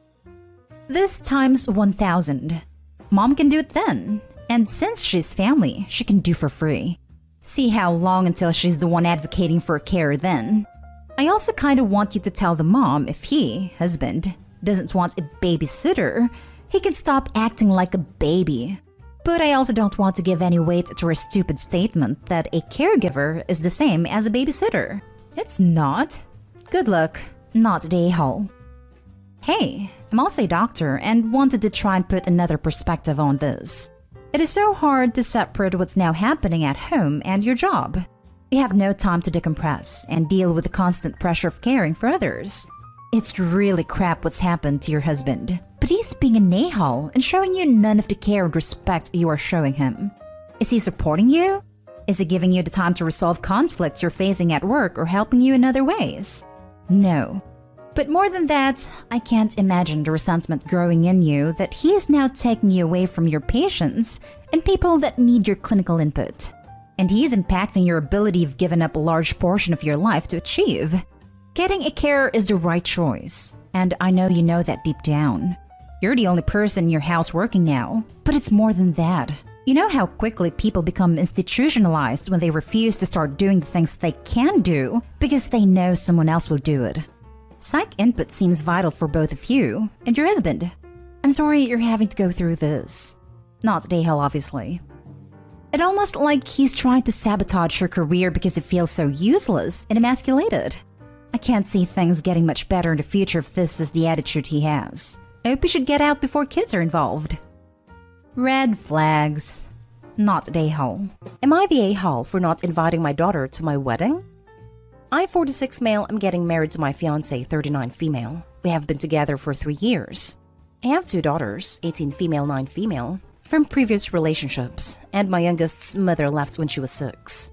This times 1,000. Mom can do it then, and since she's family, she can do for free. See how long until she's the one advocating for a carer then. I also kinda want you to tell the mom if he, husband, doesn't want a babysitter, he can stop acting like a baby. But I also don't want to give any weight to her stupid statement that a caregiver is the same as a babysitter. It's not. Good luck, not the a-hole. Hey, I'm also a doctor and wanted to try and put another perspective on this. It is so hard to separate what's now happening at home and your job. You have no time to decompress and deal with the constant pressure of caring for others. It's really crap what's happened to your husband, but he's being an a-hole and showing you none of the care and respect you are showing him. Is he supporting you? Is he giving you the time to resolve conflicts you're facing at work or helping you in other ways? No. But more than that, I can't imagine the resentment growing in you that he is now taking you away from your patients and people that need your clinical input. And he is impacting your ability you've given up a large portion of your life to achieve. Getting a carer is the right choice, and I know you know that deep down. You're the only person in your house working now, but it's more than that. You know how quickly people become institutionalized when they refuse to start doing the things they can do because they know someone else will do it. Psych input seems vital for both of you and your husband. I'm sorry you're having to go through this. Not Dale, obviously. It's almost like he's trying to sabotage your career because it feels so useless and emasculated. I can't see things getting much better in the future if this is the attitude he has. I hope you should get out before kids are involved. Red flags. Not the a-hole. Am I the a-hole for not inviting my daughter to my wedding? I, 46 male, am getting married to my fiancé, 39 female. We have been together for 3 years. I have 2 daughters, 18 female, 9 female, from previous relationships, and my youngest's mother left when she was 6.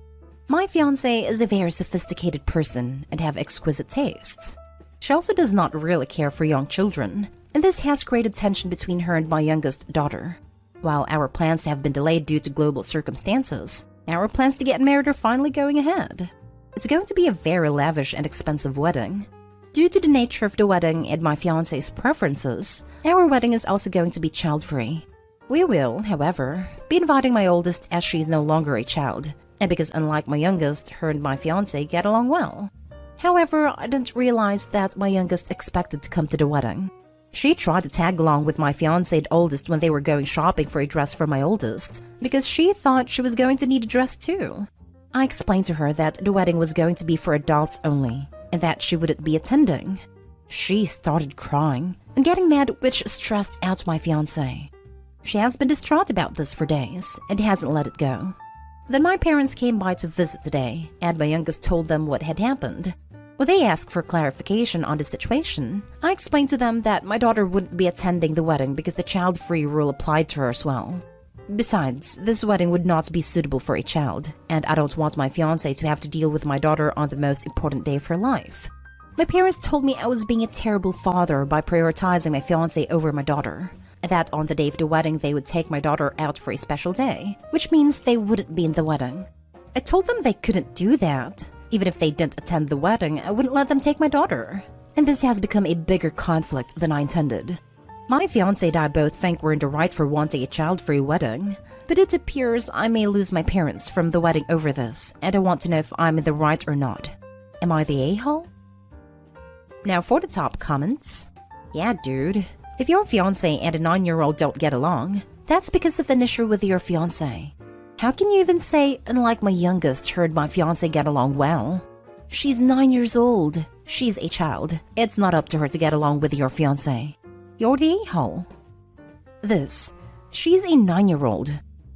My fiancé is a very sophisticated person and have exquisite tastes. She also does not really care for young children, and this has created tension between her and my youngest daughter. While our plans have been delayed due to global circumstances, our plans to get married are finally going ahead. It's going to be a very lavish and expensive wedding. Due to the nature of the wedding and my fiancé's preferences, our wedding is also going to be child-free. We will, however, be inviting my oldest as she is no longer a child, and because unlike my youngest, her and my fiancé get along well. However, I didn't realize that my youngest expected to come to the wedding. She tried to tag along with my fiancé's oldest when they were going shopping for a dress for my oldest, because she thought she was going to need a dress too. I explained to her that the wedding was going to be for adults only, and that she wouldn't be attending. She started crying and getting mad, which stressed out my fiancé. She has been distraught about this for days and hasn't let it go. Then my parents came by to visit today, and my youngest told them what had happened. When they asked for clarification on the situation, I explained to them that my daughter wouldn't be attending the wedding because the child-free rule applied to her as well. Besides, this wedding would not be suitable for a child, and I don't want my fiancé to have to deal with my daughter on the most important day of her life. My parents told me I was being a terrible father by prioritizing my fiancé over my daughter, and that on the day of the wedding they would take my daughter out for a special day, which means they wouldn't be in the wedding. I told them they couldn't do that. Even if they didn't attend the wedding, I wouldn't let them take my daughter. And this has become a bigger conflict than I intended. My fiancé and I both think we're in the right for wanting a child-free wedding, but it appears I may lose my parents from the wedding over this, and I want to know if I'm in the right or not. Am I the a-hole? Now for the top comments. Yeah, dude. If your fiancé and a 9-year-old don't get along, that's because of an issue with your fiancé. How can you even say, unlike my youngest, her and my fiancé get along well? She's 9 years old. She's a child. It's not up to her to get along with your fiancé. You're the a-hole. She's a 9-year-old.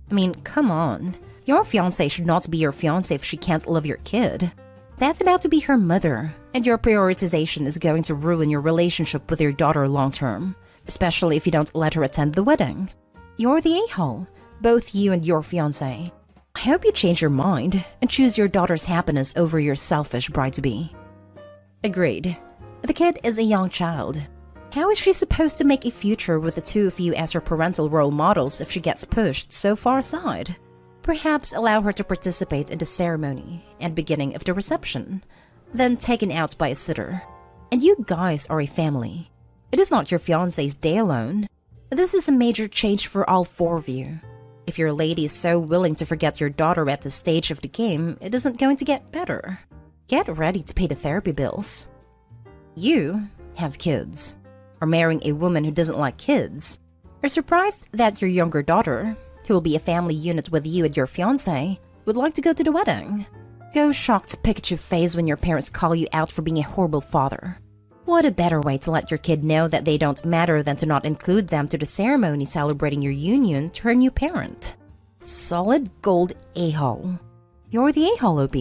I mean, come on. Your fiancé should not be your fiancé if she can't love your kid. That's about to be her mother, and your prioritization is going to ruin your relationship with your daughter long-term, especially if you don't let her attend the wedding. You're the a-hole. Both you and your fiancé. I hope you change your mind and choose your daughter's happiness over your selfish bride-to-be. Agreed. The kid is a young child. How is she supposed to make a future with the two of you as her parental role models if she gets pushed so far aside? Perhaps allow her to participate in the ceremony and beginning of the reception, then taken out by a sitter. And you guys are a family. It is not your fiancé's day alone. This is a major change for all 4 of you. If your lady is so willing to forget your daughter at this stage of the game, it isn't going to get better. Get ready to pay the therapy bills. You have kids, are marrying a woman who doesn't like kids, are surprised that your younger daughter, who will be a family unit with you and your fiancé, would like to go to the wedding. Go shocked Pikachu face when your parents call you out for being a horrible father. What a better way to let your kid know that they don't matter than to not include them to the ceremony celebrating your union to her new parent. Solid gold a-hole. You're the a-hole, OP.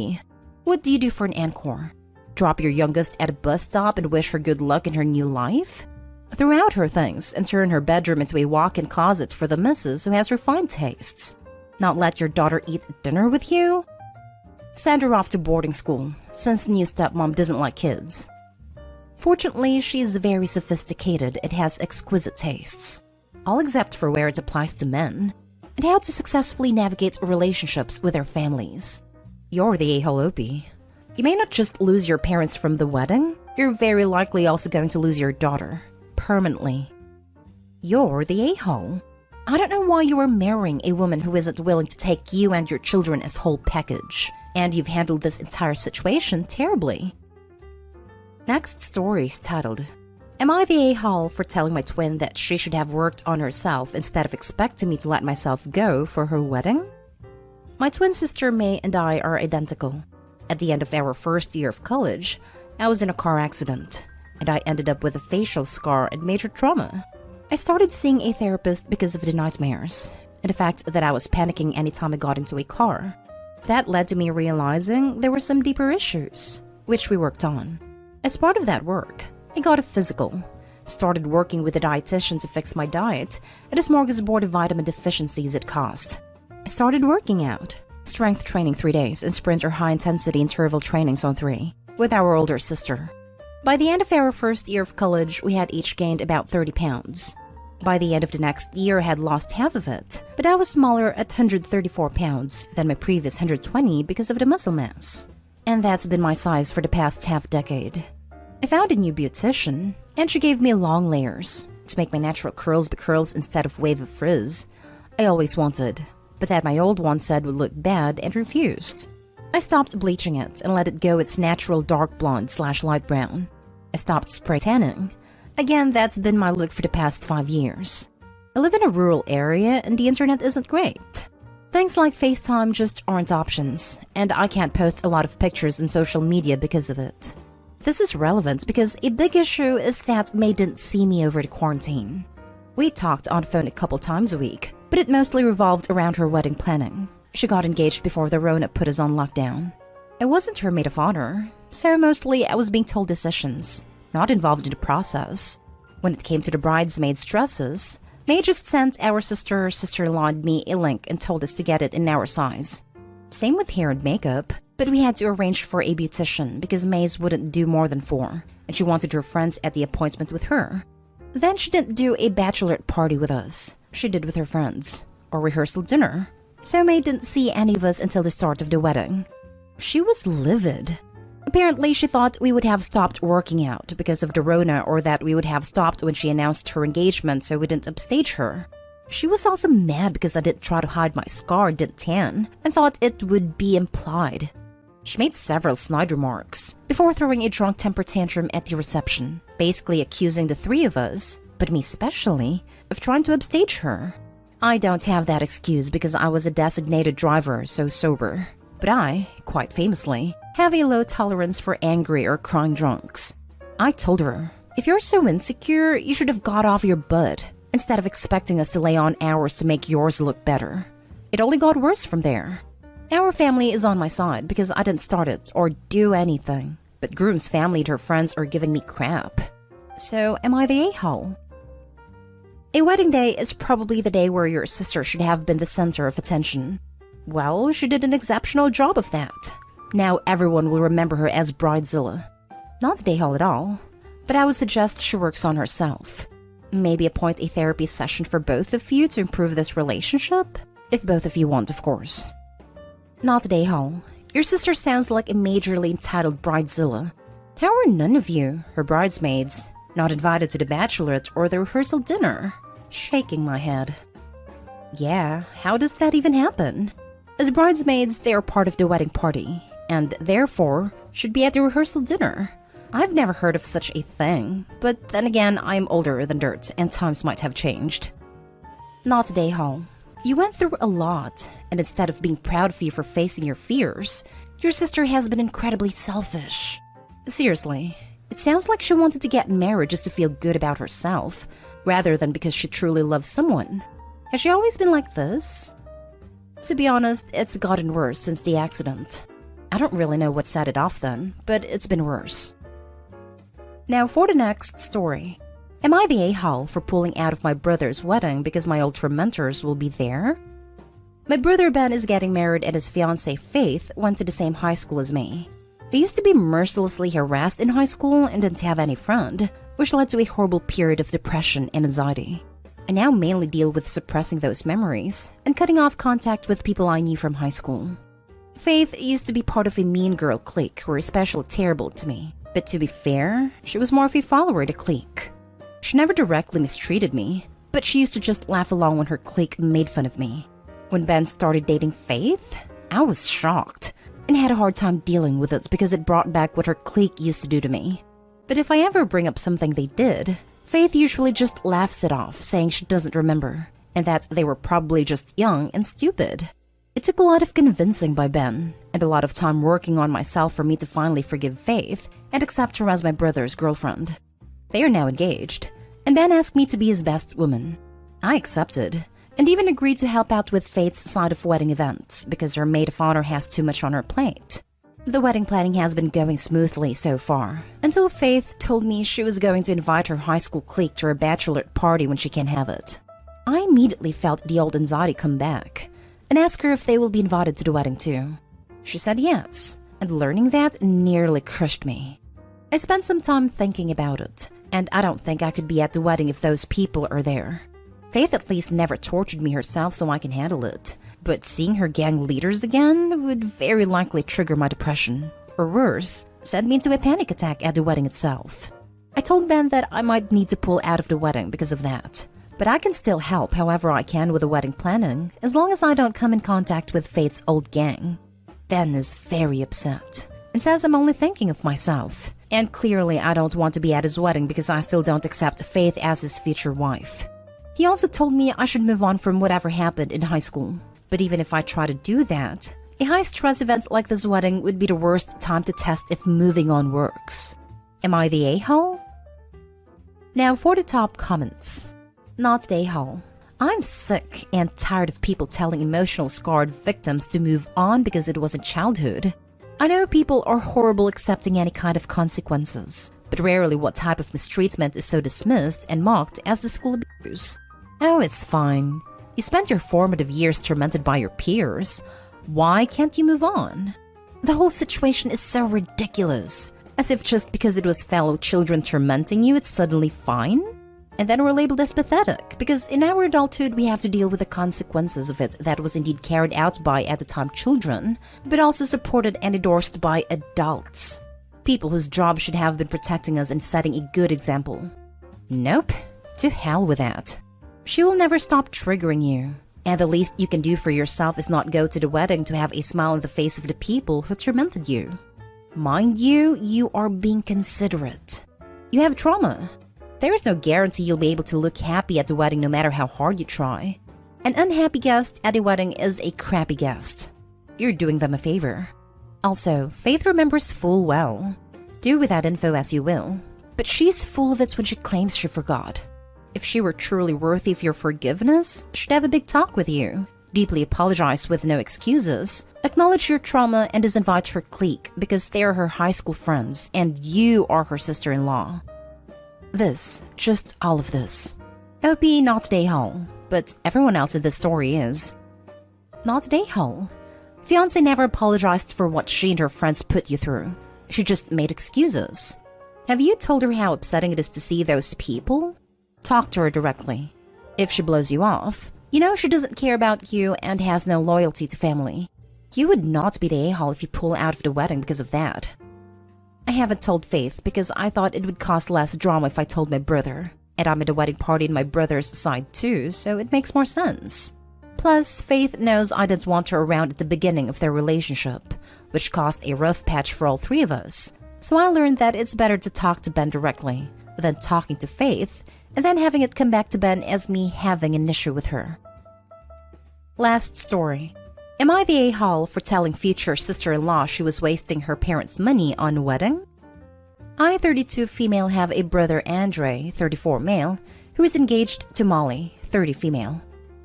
What do you do for an encore? Drop your youngest at a bus stop and wish her good luck in her new life? Throw out her things and turn her bedroom into a walk-in closet for the missus who has refined tastes. Not let your daughter eat dinner with you? Send her off to boarding school, since new stepmom doesn't like kids. Fortunately, she is very sophisticated and has exquisite tastes, all except for where it applies to men, and how to successfully navigate relationships with their families. You're the a-hole, OP. You may not just lose your parents from the wedding, you're very likely also going to lose your daughter, permanently. You're the a-hole. I don't know why you are marrying a woman who isn't willing to take you and your children as whole package. And you've handled this entire situation terribly. Next story is titled, Am I the a-hole for telling my twin that she should have worked on herself instead of expecting me to let myself go for her wedding? My twin sister May and I are identical. At the end of our first year of college, I was in a car accident, and I ended up with a facial scar and major trauma. I started seeing a therapist because of the nightmares, and the fact that I was panicking anytime I got into a car. That led to me realizing there were some deeper issues, which we worked on. As part of that work, I got a physical, started working with a dietitian to fix my diet, and a smorgasbord of vitamin deficiencies it caused. I started working out, strength training 3 days and sprint or high-intensity interval trainings on 3, with our older sister. By the end of our first year of college, we had each gained about 30 pounds. By the end of the next year, I had lost half of it, but I was smaller at 134 pounds than my previous 120 because of the muscle mass. And that's been my size for the past half-decade. I found a new beautician, and she gave me long layers to make my natural curls be curls instead of wave of frizz. I always wanted, but that my old one said would look bad and refused. I stopped bleaching it and let it go its natural dark blonde/light brown. I stopped spray tanning. Again, that's been my look for the past 5 years. I live in a rural area and the internet isn't great. Things like FaceTime just aren't options, and I can't post a lot of pictures on social media because of it. This is relevant because a big issue is that May didn't see me over the quarantine. We talked on the phone a couple times a week, but it mostly revolved around her wedding planning. She got engaged before the Rona put us on lockdown. I wasn't her maid of honor, so mostly I was being told decisions, not involved in the process. When it came to the bridesmaids' dresses, May just sent our sister-in-law and me a link and told us to get it in our size. Same with hair and makeup, but we had to arrange for a beautician because May's wouldn't do more than 4, and she wanted her friends at the appointment with her. Then she didn't do a bachelorette party with us. She did with her friends, or rehearsal dinner. So May didn't see any of us until the start of the wedding. She was livid. Apparently, she thought we would have stopped working out because of the Rona, or that we would have stopped when she announced her engagement so we didn't upstage her. She was also mad because I didn't try to hide my scar, didn't tan, and thought it would be implied. She made several snide remarks before throwing a drunk temper tantrum at the reception, basically accusing the 3 of us, but me especially, of trying to upstage her. I don't have that excuse because I was a designated driver, so sober. But I, quite famously, have a low tolerance for angry or crying drunks. I told her, if you're so insecure, you should have got off your butt, instead of expecting us to lay on hours to make yours look better. It only got worse from there. Our family is on my side because I didn't start it or do anything, but groom's family and her friends are giving me crap. So am I the a-hole? A wedding day is probably the day where your sister should have been the center of attention. Well, she did an exceptional job of that. Now everyone will remember her as Bridezilla. Not the a-hole at all, but I would suggest she works on herself. Maybe appoint a therapy session for both of you to improve this relationship? If both of you want, of course. Not the a-hole. Your sister sounds like a majorly entitled Bridezilla. How are none of you, her bridesmaids, not invited to the bachelorette or the rehearsal dinner? Shaking my head. Yeah, how does that even happen? As bridesmaids, they are part of the wedding party, and therefore should be at the rehearsal dinner. I've never heard of such a thing, but then again, I'm older than dirt, and times might have changed. Not the a-hole. You went through a lot, and instead of being proud of you for facing your fears, your sister has been incredibly selfish. Seriously, it sounds like she wanted to get married just to feel good about herself, rather than because she truly loves someone. Has she always been like this? To be honest, it's gotten worse since the accident. I don't really know what set it off then, but it's been worse. Now for the next story. Am I the a-hole for pulling out of my brother's wedding because my old tormentors will be there? My brother Ben is getting married and his fiancée Faith went to the same high school as me. I used to be mercilessly harassed in high school and didn't have any friend, which led to a horrible period of depression and anxiety. I now mainly deal with suppressing those memories and cutting off contact with people I knew from high school. Faith used to be part of a mean girl clique who were especially terrible to me, but to be fair, she was more of a follower of the clique. She never directly mistreated me, but but she used to just laugh along when her clique made fun of me. When Ben started dating Faith, I was shocked and had a hard time dealing with it because it brought back what her clique used to do to me. But if I ever bring up something they did, Faith usually just laughs it off, saying she doesn't remember, and that they were probably just young and stupid. It took a lot of convincing by Ben, and a lot of time working on myself for me to finally forgive Faith and accept her as my brother's girlfriend. They are now engaged, and Ben asked me to be his best woman. I accepted, and even agreed to help out with Faith's side of wedding events because her maid of honor has too much on her plate. The wedding planning has been going smoothly so far, until Faith told me she was going to invite her high school clique to her bachelorette party when she can have it. I immediately felt the old anxiety come back, and asked her if they will be invited to the wedding too. She said yes, and learning that nearly crushed me. I spent some time thinking about it, and I don't think I could be at the wedding if those people are there. Faith at least never tortured me herself, so I can handle it. But seeing her gang leaders again would very likely trigger my depression, or worse, send me into a panic attack at the wedding itself. I told Ben that I might need to pull out of the wedding because of that, but I can still help however I can with the wedding planning, as long as I don't come in contact with Faith's old gang. Ben is very upset, and says I'm only thinking of myself, and clearly I don't want to be at his wedding because I still don't accept Faith as his future wife. He also told me I should move on from whatever happened in high school. But even if I try to do that, a high-stress event like this wedding would be the worst time to test if moving on works. Am I the a-hole? Now for the top comments. Not the a-hole. I'm sick and tired of people telling emotional scarred victims to move on because it wasn't childhood. I know people are horrible accepting any kind of consequences, but rarely what type of mistreatment is so dismissed and mocked as the school abuse. Oh, it's fine. You spent your formative years tormented by your peers. Why can't you move on? The whole situation is so ridiculous. As if just because it was fellow children tormenting you, it's suddenly fine? And then we're labeled as pathetic, because in our adulthood we have to deal with the consequences of it that was indeed carried out by, at the time, children, but also supported and endorsed by adults. People whose job should have been protecting us and setting a good example. Nope. To hell with that. She will never stop triggering you, and the least you can do for yourself is not go to the wedding to have a smile on the face of the people who tormented you. Mind you, you are being considerate. You have trauma. There is no guarantee you'll be able to look happy at the wedding no matter how hard you try. An unhappy guest at a wedding is a crappy guest. You're doing them a favor. Also, Faith remembers full well. Do with that info as you will, but she's full of it when she claims she forgot. If she were truly worthy of your forgiveness, she'd have a big talk with you, deeply apologize with no excuses, acknowledge your trauma, and disinvite her clique because they are her high school friends and you are her sister-in-law. This, just all of this. OP not the a-hole, but everyone else in this story is. Not the a-hole. Fiancé never apologized for what she and her friends put you through. She just made excuses. Have you told her how upsetting it is to see those people? Talk to her directly. If she blows you off, you know she doesn't care about you and has no loyalty to family. You would not be the a-hole if you pull out of the wedding because of that. I haven't told Faith because I thought it would cause less drama if I told my brother. And I'm at a wedding party on my brother's side too, so it makes more sense. Plus, Faith knows I didn't want her around at the beginning of their relationship, which caused a rough patch for all three of us. So I learned that it's better to talk to Ben directly than talking to Faith and then having it come back to Ben as me having an issue with her. Last story. Am I the a-hole for telling future sister-in-law she was wasting her parents' money on a wedding? I, 32 female, have a brother Andre, 34 male, who is engaged to Molly, 30 female.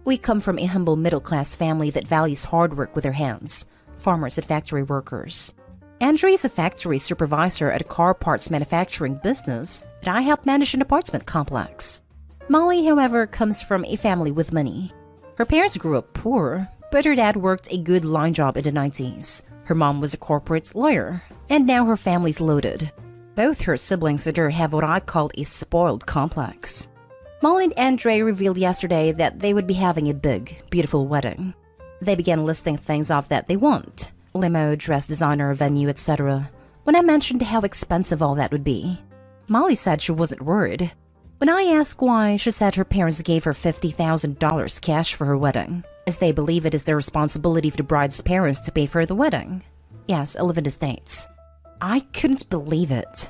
We come from a humble middle-class family that values hard work with their hands, farmers and factory workers. Andre is a factory supervisor at a car parts manufacturing business, and I help manage an apartment complex. Molly, however, comes from a family with money. Her parents grew up poor, but her dad worked a good line job in the 90s. Her mom was a corporate lawyer, and now her family's loaded. Both her siblings and her have what I called a spoiled complex. Molly and Andre revealed yesterday that they would be having a big, beautiful wedding. They began listing things off that they want. Limo, dress designer, venue, etc. When I mentioned how expensive all that would be, Molly said she wasn't worried. When I asked why, she said her parents gave her $50,000 cash for her wedding, as they believe it is the responsibility of the bride's parents to pay for the wedding. Yes, I live in the States. I couldn't believe it.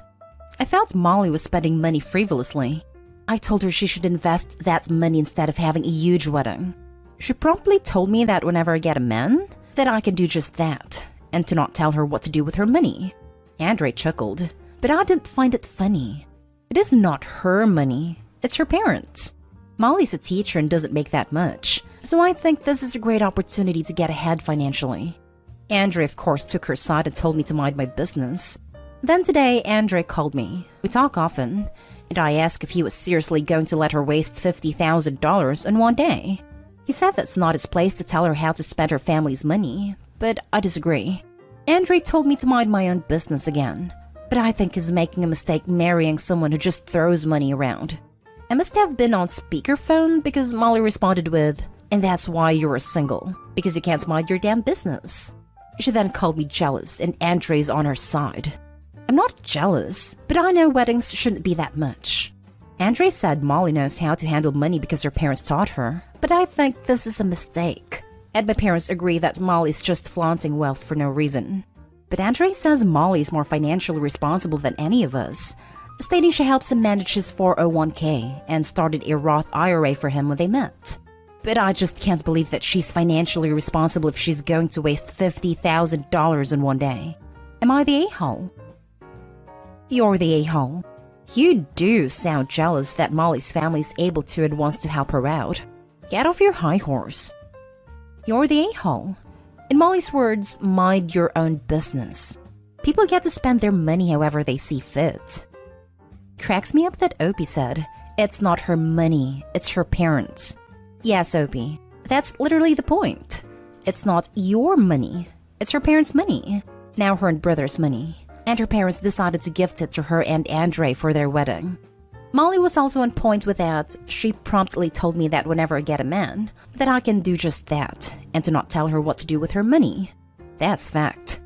I felt Molly was spending money frivolously. I told her she should invest that money instead of having a huge wedding. She promptly told me that whenever I get a man, that I can do just that, and to not tell her what to do with her money. Andre chuckled, but I didn't find it funny. It is not her money, it's her parents. Molly's a teacher and doesn't make that much, so I think this is a great opportunity to get ahead financially. Andre, of course, took her side and told me to mind my business. Then today, Andre called me. We talk often, and I asked if he was seriously going to let her waste $50,000 in one day. He said that's not his place to tell her how to spend her family's money, but I disagree. Andre told me to mind my own business again, but I think he's making a mistake marrying someone who just throws money around. I must have been on speakerphone because Molly responded with, "And that's why you're single, because you can't mind your damn business." She then called me jealous, and Andre's on her side. I'm not jealous, but I know weddings shouldn't be that much. Andre said Molly knows how to handle money because her parents taught her, but I think this is a mistake. And my parents agree that Molly's just flaunting wealth for no reason. But Andre says Molly's more financially responsible than any of us, stating she helps him manage his 401k and started a Roth IRA for him when they met. But I just can't believe that she's financially responsible if she's going to waste $50,000 in one day. Am I the a-hole? You're the a-hole. You do sound jealous that Molly's family's able to and wants to help her out. Get off your high horse. You're the a-hole. In Molly's words, mind your own business. People get to spend their money however they see fit. Cracks me up that Opie said, it's not her money, it's her parents. Yes, Opie, that's literally the point. It's not your money, it's her parents' money. Now her and brother's money. And her parents decided to gift it to her and Andre for their wedding. Molly was also on point with that. She promptly told me that whenever I get a man, that I can do just that, and to not tell her what to do with her money. That's fact.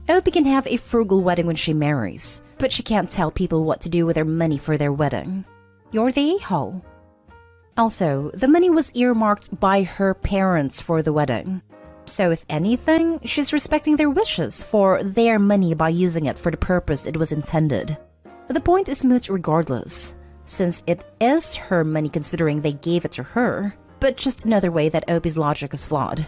Opie can have a frugal wedding when she marries, but she can't tell people what to do with their money for their wedding. You're the a-hole. Also, the money was earmarked by her parents for the wedding. So if anything, she's respecting their wishes for their money by using it for the purpose it was intended. The point is moot regardless, since it is her money considering they gave it to her, but just another way that Opie's logic is flawed.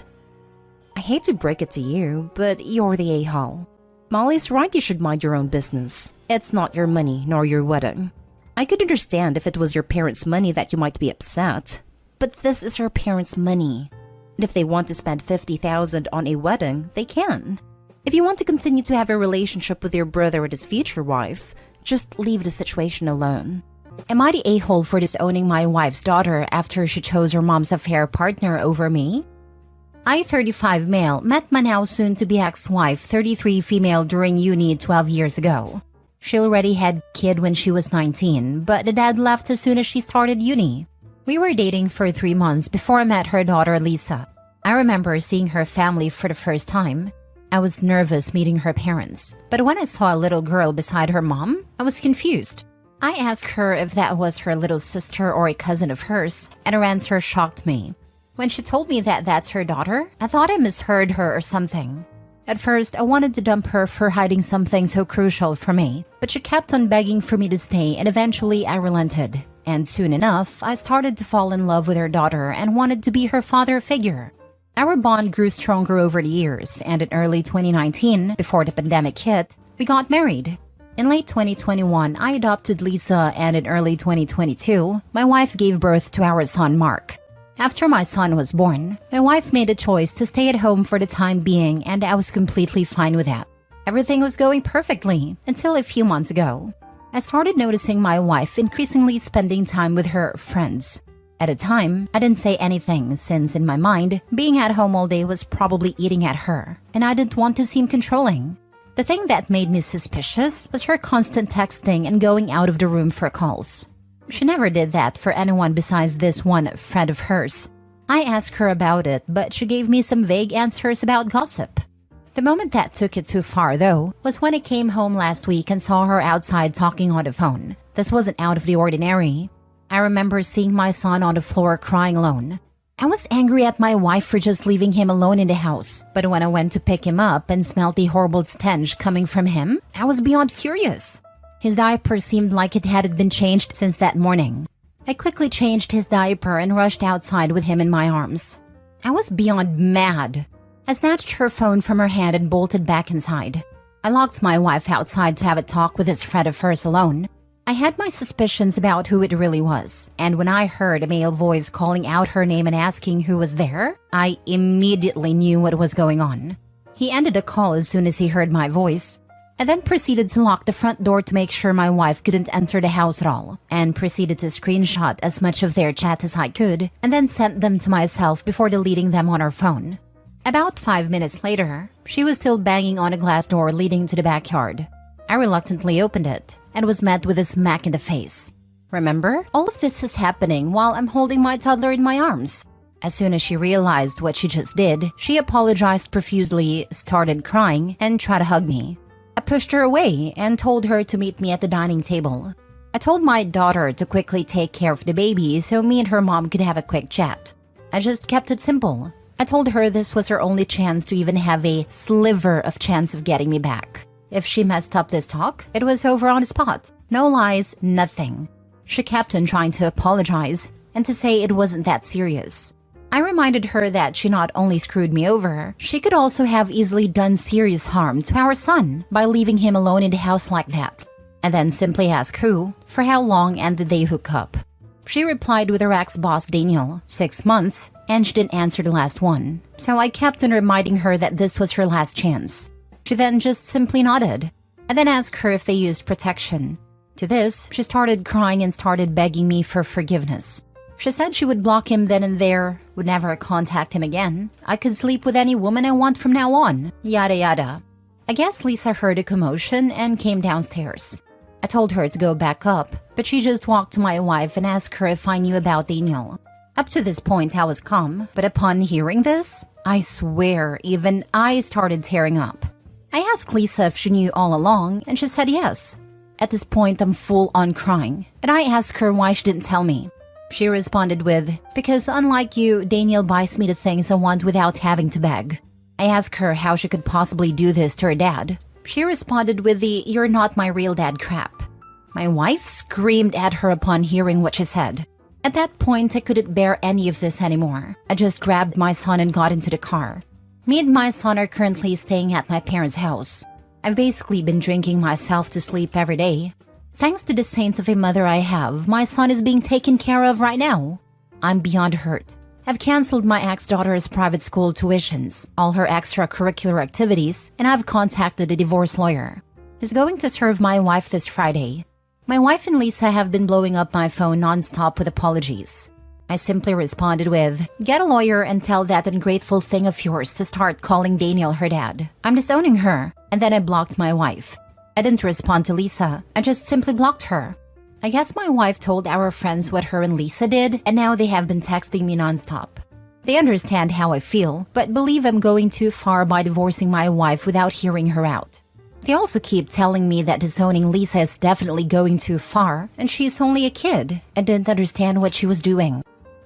I hate to break it to you, but you're the a-hole. Molly's right, you should mind your own business. It's not your money nor your wedding. I could understand if it was your parents' money that you might be upset, but this is her parents' money. And if they want to spend $50,000 on a wedding, they can. If you want to continue to have a relationship with your brother and his future wife, just leave the situation alone. Am I the a-hole for disowning my wife's daughter after she chose her mom's affair partner over me? I, 35 male, met my now soon-to-be ex-wife, 33 female, during uni 12 years ago. She already had kid when she was 19, but the dad left as soon as she started uni. We were dating for 3 months before I met her daughter Lisa. I remember seeing her family for the first time. I was nervous meeting her parents, but when I saw a little girl beside her mom, I was confused. I asked her if that was her little sister or a cousin of hers, and her answer shocked me. When she told me that that's her daughter, I thought I misheard her or something. At first, I wanted to dump her for hiding something so crucial for me, but she kept on begging for me to stay, and eventually I relented. And soon enough, I started to fall in love with her daughter and wanted to be her father figure. Our bond grew stronger over the years, and in early 2019, before the pandemic hit, we got married. In late 2021, I adopted Lisa, and in early 2022, my wife gave birth to our son Mark. After my son was born, my wife made a choice to stay at home for the time being, and I was completely fine with that. Everything was going perfectly until a few months ago. I started noticing my wife increasingly spending time with her friends. At the time, I didn't say anything since in my mind, being at home all day was probably eating at her, and I didn't want to seem controlling. The thing that made me suspicious was her constant texting and going out of the room for calls. She never did that for anyone besides this one friend of hers. I asked her about it, but she gave me some vague answers about gossip. The moment that took it too far, though, was when I came home last week and saw her outside talking on the phone. This wasn't out of the ordinary. I remember seeing my son on the floor crying alone. I was angry at my wife for just leaving him alone in the house, but when I went to pick him up and smelled the horrible stench coming from him, I was beyond furious. His diaper seemed like it hadn't been changed since that morning. I quickly changed his diaper and rushed outside with him in my arms. I was beyond mad. I snatched her phone from her hand and bolted back inside. I locked my wife outside to have a talk with this friend of hers alone. I had my suspicions about who it really was, and when I heard a male voice calling out her name and asking who was there, I immediately knew what was going on. He ended the call as soon as he heard my voice, and then proceeded to lock the front door to make sure my wife couldn't enter the house at all, and proceeded to screenshot as much of their chat as I could, and then sent them to myself before deleting them on her phone. About 5 minutes later, she was still banging on a glass door leading to the backyard. I reluctantly opened it and was met with a smack in the face. Remember, all of this is happening while I'm holding my toddler in my arms. As soon as she realized what she just did, she apologized profusely, started crying, and tried to hug me. I pushed her away and told her to meet me at the dining table. I told my daughter to quickly take care of the baby so me and her mom could have a quick chat. I just kept it simple. I told her this was her only chance to even have a sliver of chance of getting me back. If she messed up this talk, it was over on the spot. No lies, nothing. She kept on trying to apologize and to say it wasn't that serious. I reminded her that she not only screwed me over, she could also have easily done serious harm to our son by leaving him alone in the house like that. And then simply asked who, for how long, and did they hook up. She replied with her ex-boss Daniel, 6 months, and she didn't answer the last one. So I kept on reminding her that this was her last chance. She then just simply nodded. I then asked her if they used protection. To this, she started crying and started begging me for forgiveness. She said she would block him then and there, would never contact him again. I could sleep with any woman I want from now on, yada yada. I guess Lisa heard a commotion and came downstairs. I told her to go back up, but she just walked to my wife and asked her if I knew about Daniel. Up to this point, I was calm, but upon hearing this, I swear even I started tearing up. I asked Lisa if she knew all along, and she said yes. At this point, I'm full on crying, and I asked her why she didn't tell me. She responded with, because unlike you, Daniel buys me the things I want without having to beg. I asked her how she could possibly do this to her dad. She responded with the, you're not my real dad crap. My wife screamed at her upon hearing what she said. At that point, I couldn't bear any of this anymore. I just grabbed my son and got into the car. Me and my son are currently staying at my parents' house. I've basically been drinking myself to sleep every day. Thanks to the saints of a mother I have, my son is being taken care of right now. I'm beyond hurt. I've canceled my ex-daughter's private school tuitions, all her extracurricular activities, and I've contacted a divorce lawyer. He's going to serve my wife this Friday. My wife and Lisa have been blowing up my phone non-stop with apologies. I simply responded with, get a lawyer and tell that ungrateful thing of yours to start calling Daniel her dad. I'm disowning her. And then I blocked my wife. I didn't respond to Lisa. I just simply blocked her. I guess my wife told our friends what her and Lisa did, and now they have been texting me nonstop. They understand how I feel, but believe I'm going too far by divorcing my wife without hearing her out. They also keep telling me that disowning Lisa is definitely going too far, and she's only a kid and didn't understand what she was doing.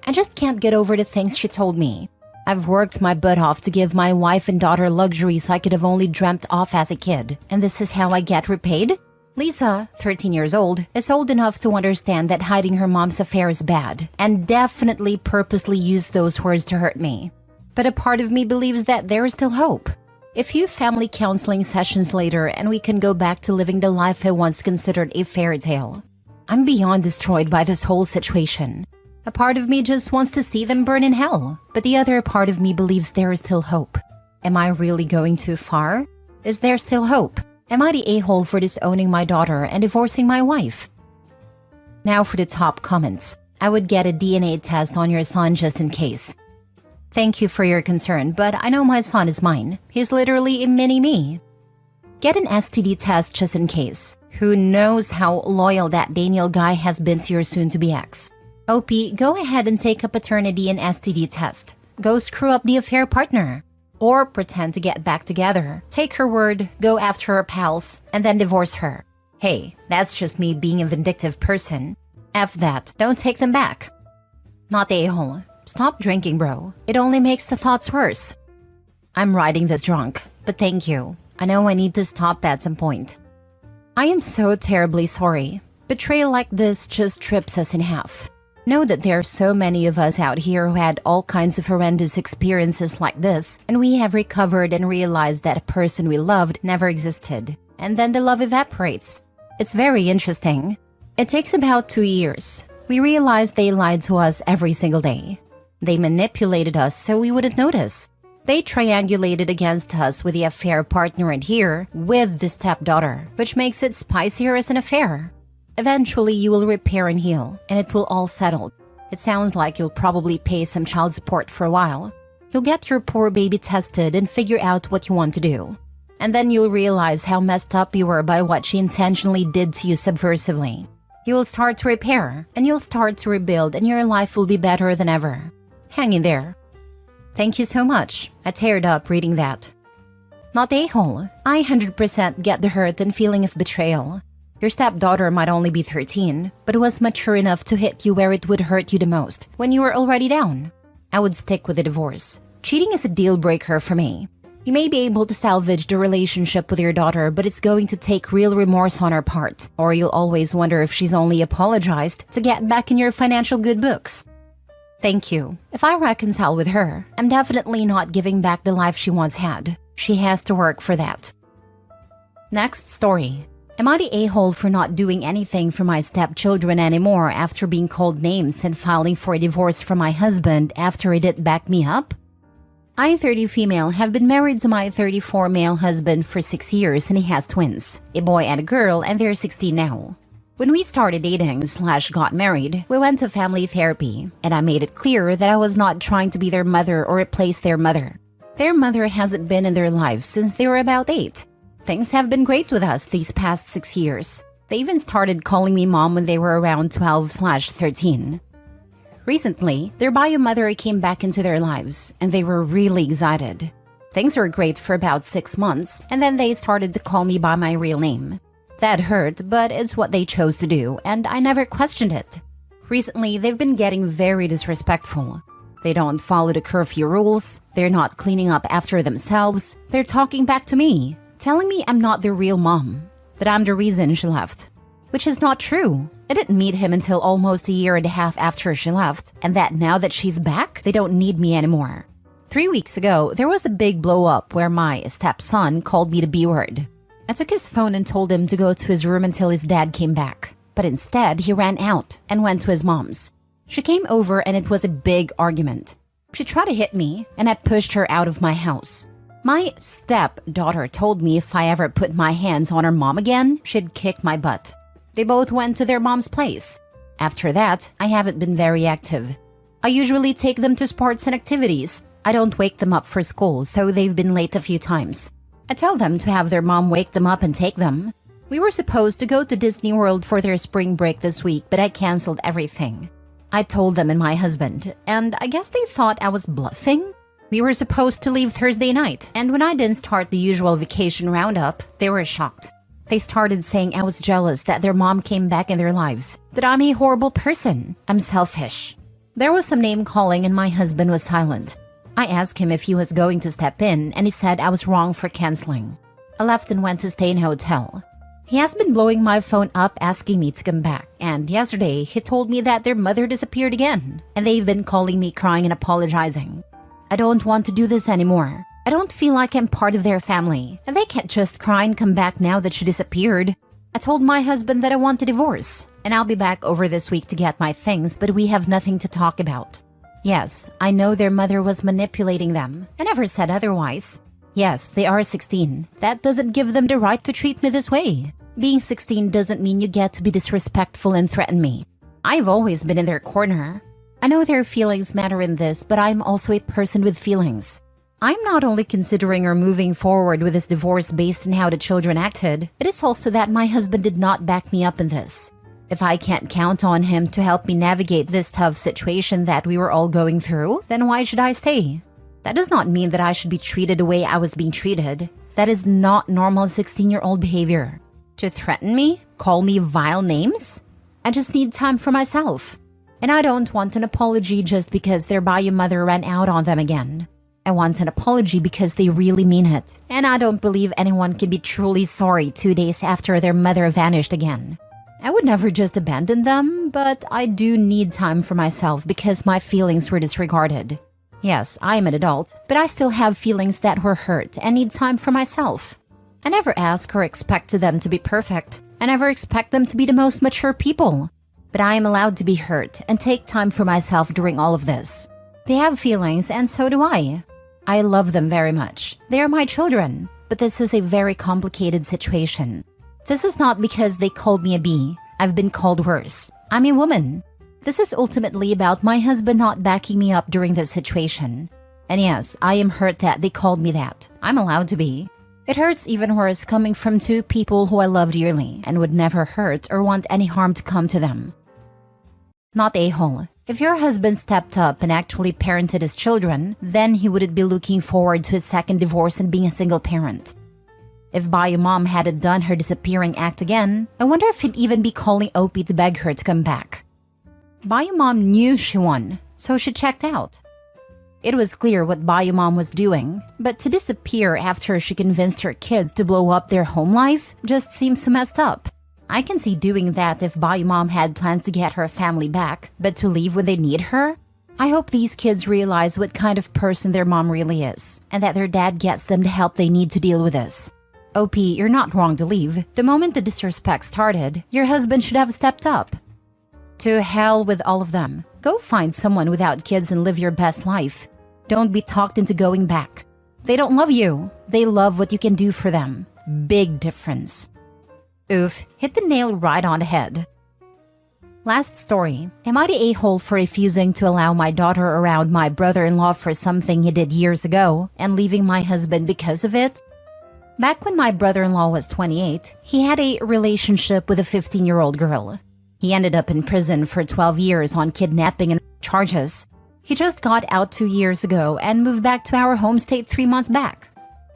I just can't get over the things she told me. I've worked my butt off to give my wife and daughter luxuries I could have only dreamt of as a kid, and this is how I get repaid? Lisa, 13 years old, is old enough to understand that hiding her mom's affair is bad, and definitely purposely used those words to hurt me. But a part of me believes that there is still hope. A few family counseling sessions later, and we can go back to living the life I once considered a fairy tale. I'm beyond destroyed by this whole situation. A part of me just wants to see them burn in hell, but the other part of me believes there is still hope. Am I really going too far? Is there still hope? Am I the a-hole for disowning my daughter and divorcing my wife? Now for the top comments. I would get a DNA test on your son just in case. Thank you for your concern, but I know my son is mine. He's literally a mini-me. Get an STD test just in case. Who knows how loyal that Daniel guy has been to your soon-to-be ex. OP, go ahead and take a paternity and STD test. Go screw up the affair partner. Or pretend to get back together. Take her word, go after her pals, and then divorce her. Hey, that's just me being a vindictive person. F that. Don't take them back. Not the a-hole. Stop drinking, bro. It only makes the thoughts worse. I'm riding this drunk, but thank you. I know I need to stop at some point. I am so terribly sorry. Betrayal like this just trips us in half. Know that there are so many of us out here who had all kinds of horrendous experiences like this, and we have recovered and realized that a person we loved never existed. And then the love evaporates. It's very interesting. It takes about 2 years. We realized they lied to us every single day. They manipulated us so we wouldn't notice. They triangulated against us with the affair partner and here with the stepdaughter, which makes it spicier as an affair. Eventually, you will repair and heal, and it will all settle. It sounds like you'll probably pay some child support for a while. You'll get your poor baby tested and figure out what you want to do. And then you'll realize how messed up you were by what she intentionally did to you subversively. You will start to repair, and you'll start to rebuild, and your life will be better than ever. Hang in there. Thank you so much. I teared up reading that. Not a-hole. I 100% get the hurt and feeling of betrayal. Your stepdaughter might only be 13, but was mature enough to hit you where it would hurt you the most, when you were already down. I would stick with a divorce. Cheating is a deal breaker for me. You may be able to salvage the relationship with your daughter, but it's going to take real remorse on her part, or you'll always wonder if she's only apologized to get back in your financial good books. Thank you. If I reconcile with her, I'm definitely not giving back the life she once had. She has to work for that. Next story. Am I the a-hole for not doing anything for my stepchildren anymore after being called names and filing for a divorce from my husband after he didn't back me up? I, 30 female, have been married to my 34 male husband for 6 years and he has twins, a boy and a girl, and they're 16 now. When we started dating/got married, we went to family therapy, and I made it clear that I was not trying to be their mother or replace their mother. Their mother hasn't been in their lives since they were about 8. Things have been great with us these past 6 years. They even started calling me mom when they were around 12/13. Recently, their bio mother came back into their lives, and they were really excited. Things were great for about 6 months, and then they started to call me by my real name. That hurt, but it's what they chose to do, and I never questioned it. Recently, they've been getting very disrespectful. They don't follow the curfew rules, they're not cleaning up after themselves, they're talking back to me, telling me I'm not the real mom, that I'm the reason she left. Which is not true. I didn't meet him until almost a year and a half after she left, and that now that she's back, they don't need me anymore. 3 weeks ago, there was a big blow-up where my stepson called me the B-word. I took his phone and told him to go to his room until his dad came back. But instead, he ran out and went to his mom's. She came over and it was a big argument. She tried to hit me and I pushed her out of my house. My stepdaughter told me if I ever put my hands on her mom again, she'd kick my butt. They both went to their mom's place. After that, I haven't been very active. I usually take them to sports and activities. I don't wake them up for school, so they've been late a few times. I tell them to have their mom wake them up and take them. We were supposed to go to Disney World for their spring break this week, but I canceled everything. I told them and my husband, and I guess they thought I was bluffing. We were supposed to leave Thursday night, and when I didn't start the usual vacation roundup, they were shocked. They started saying I was jealous that their mom came back in their lives, that I'm a horrible person, I'm selfish. There was some name calling and my husband was silent. I asked him if he was going to step in, and he said I was wrong for canceling. I left and went to stay in a hotel. He has been blowing my phone up asking me to come back, and yesterday he told me that their mother disappeared again, and they've been calling me crying and apologizing. I don't want to do this anymore. I don't feel like I'm part of their family, and they can't just cry and come back now that she disappeared. I told my husband that I want a divorce, and I'll be back over this week to get my things, but we have nothing to talk about. Yes, I know their mother was manipulating them. I never said otherwise. Yes, they are 16. That doesn't give them the right to treat me this way. Being 16 doesn't mean you get to be disrespectful and threaten me. I've always been in their corner. I know their feelings matter in this, but I'm also a person with feelings. I'm not only considering or moving forward with this divorce based on how the children acted, it is also that my husband did not back me up in this. If I can't count on him to help me navigate this tough situation that we were all going through, then why should I stay? That does not mean that I should be treated the way I was being treated. That is not normal 16-year-old behavior. To threaten me? Call me vile names? I just need time for myself. And I don't want an apology just because their bio mother ran out on them again. I want an apology because they really mean it. And I don't believe anyone can be truly sorry 2 days after their mother vanished again. I would never just abandon them, but I do need time for myself because my feelings were disregarded. Yes, I am an adult, but I still have feelings that were hurt and need time for myself. I never ask or expected them to be perfect. I never expect them to be the most mature people. But I am allowed to be hurt and take time for myself during all of this. They have feelings and so do I. I love them very much. They are my children, but this is a very complicated situation. This is not because they called me a bee. I've been called worse. I'm a woman. This is ultimately about my husband not backing me up during this situation. And yes, I am hurt that they called me that. I'm allowed to be. It hurts even worse coming from two people who I love dearly and would never hurt or want any harm to come to them. Not a-hole. If your husband stepped up and actually parented his children, then he wouldn't be looking forward to his second divorce and being a single parent. If bio mom hadn't done her disappearing act again, I wonder if he'd even be calling Opie to beg her to come back. Bio mom knew she won, so she checked out. It was clear what bio mom was doing, but to disappear after she convinced her kids to blow up their home life just seems so messed up. I can see doing that if bio mom had plans to get her family back, but to leave when they need her? I hope these kids realize what kind of person their mom really is, and that their dad gets them the help they need to deal with this. OP, you're not wrong to leave. The moment the disrespect started, your husband should have stepped up. To hell with all of them. Go find someone without kids and live your best life. Don't be talked into going back. They don't love you. They love what you can do for them. Big difference. Oof, hit the nail right on the head. Last story. Am I the a-hole for refusing to allow my daughter around my brother-in-law for something he did years ago and leaving my husband because of it? Back when my brother-in-law was 28, he had a relationship with a 15-year-old girl. He ended up in prison for 12 years on kidnapping and charges. He just got out 2 years ago and moved back to our home state 3 months back.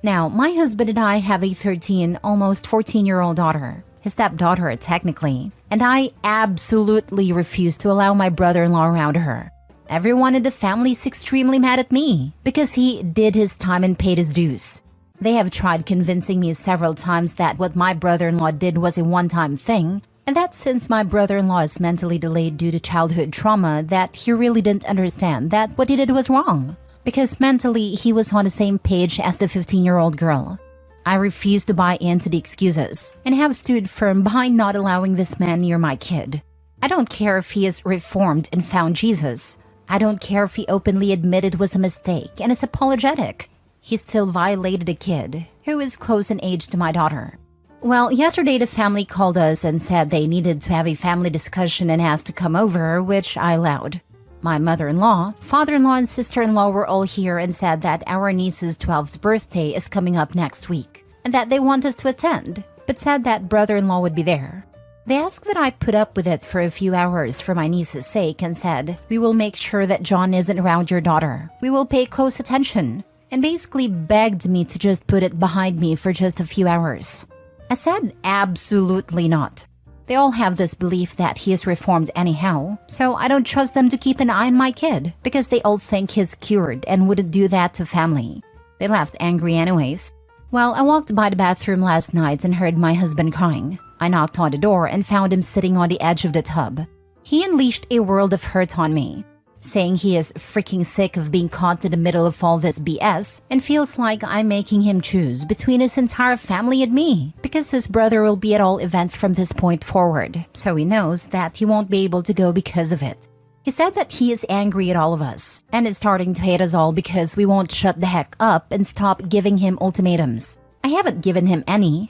Now, my husband and I have a 13, almost 14-year-old daughter, his stepdaughter technically, and I absolutely refuse to allow my brother-in-law around her. Everyone in the family is extremely mad at me because he did his time and paid his dues. They have tried convincing me several times that what my brother-in-law did was a one-time thing, and that since my brother-in-law is mentally delayed due to childhood trauma, that he really didn't understand that what he did was wrong, because mentally he was on the same page as the 15-year-old girl. I refuse to buy into the excuses and have stood firm behind not allowing this man near my kid. I don't care if he is reformed and found Jesus. I don't care if he openly admitted it was a mistake and is apologetic. He still violated a kid who is close in age to my daughter. Well, yesterday the family called us and said they needed to have a family discussion and asked to come over, which I allowed. My mother-in-law, father-in-law, and sister-in-law were all here and said that our niece's 12th birthday is coming up next week and that they want us to attend, but said that brother-in-law would be there. They asked that I put up with it for a few hours for my niece's sake and said, "We will make sure that John isn't around your daughter. We will pay close attention," and basically begged me to just put it behind me for just a few hours. I said absolutely not. They all have this belief that he is reformed anyhow, so I don't trust them to keep an eye on my kid because they all think he's cured and wouldn't do that to family. They left angry anyways. Well, I walked by the bathroom last night and heard my husband crying. I knocked on the door and found him sitting on the edge of the tub. He unleashed a world of hurt on me, saying he is freaking sick of being caught in the middle of all this BS and feels like I'm making him choose between his entire family and me because his brother will be at all events from this point forward, so he knows that he won't be able to go because of it. He said that he is angry at all of us and is starting to hate us all because we won't shut the heck up and stop giving him ultimatums. I haven't given him any.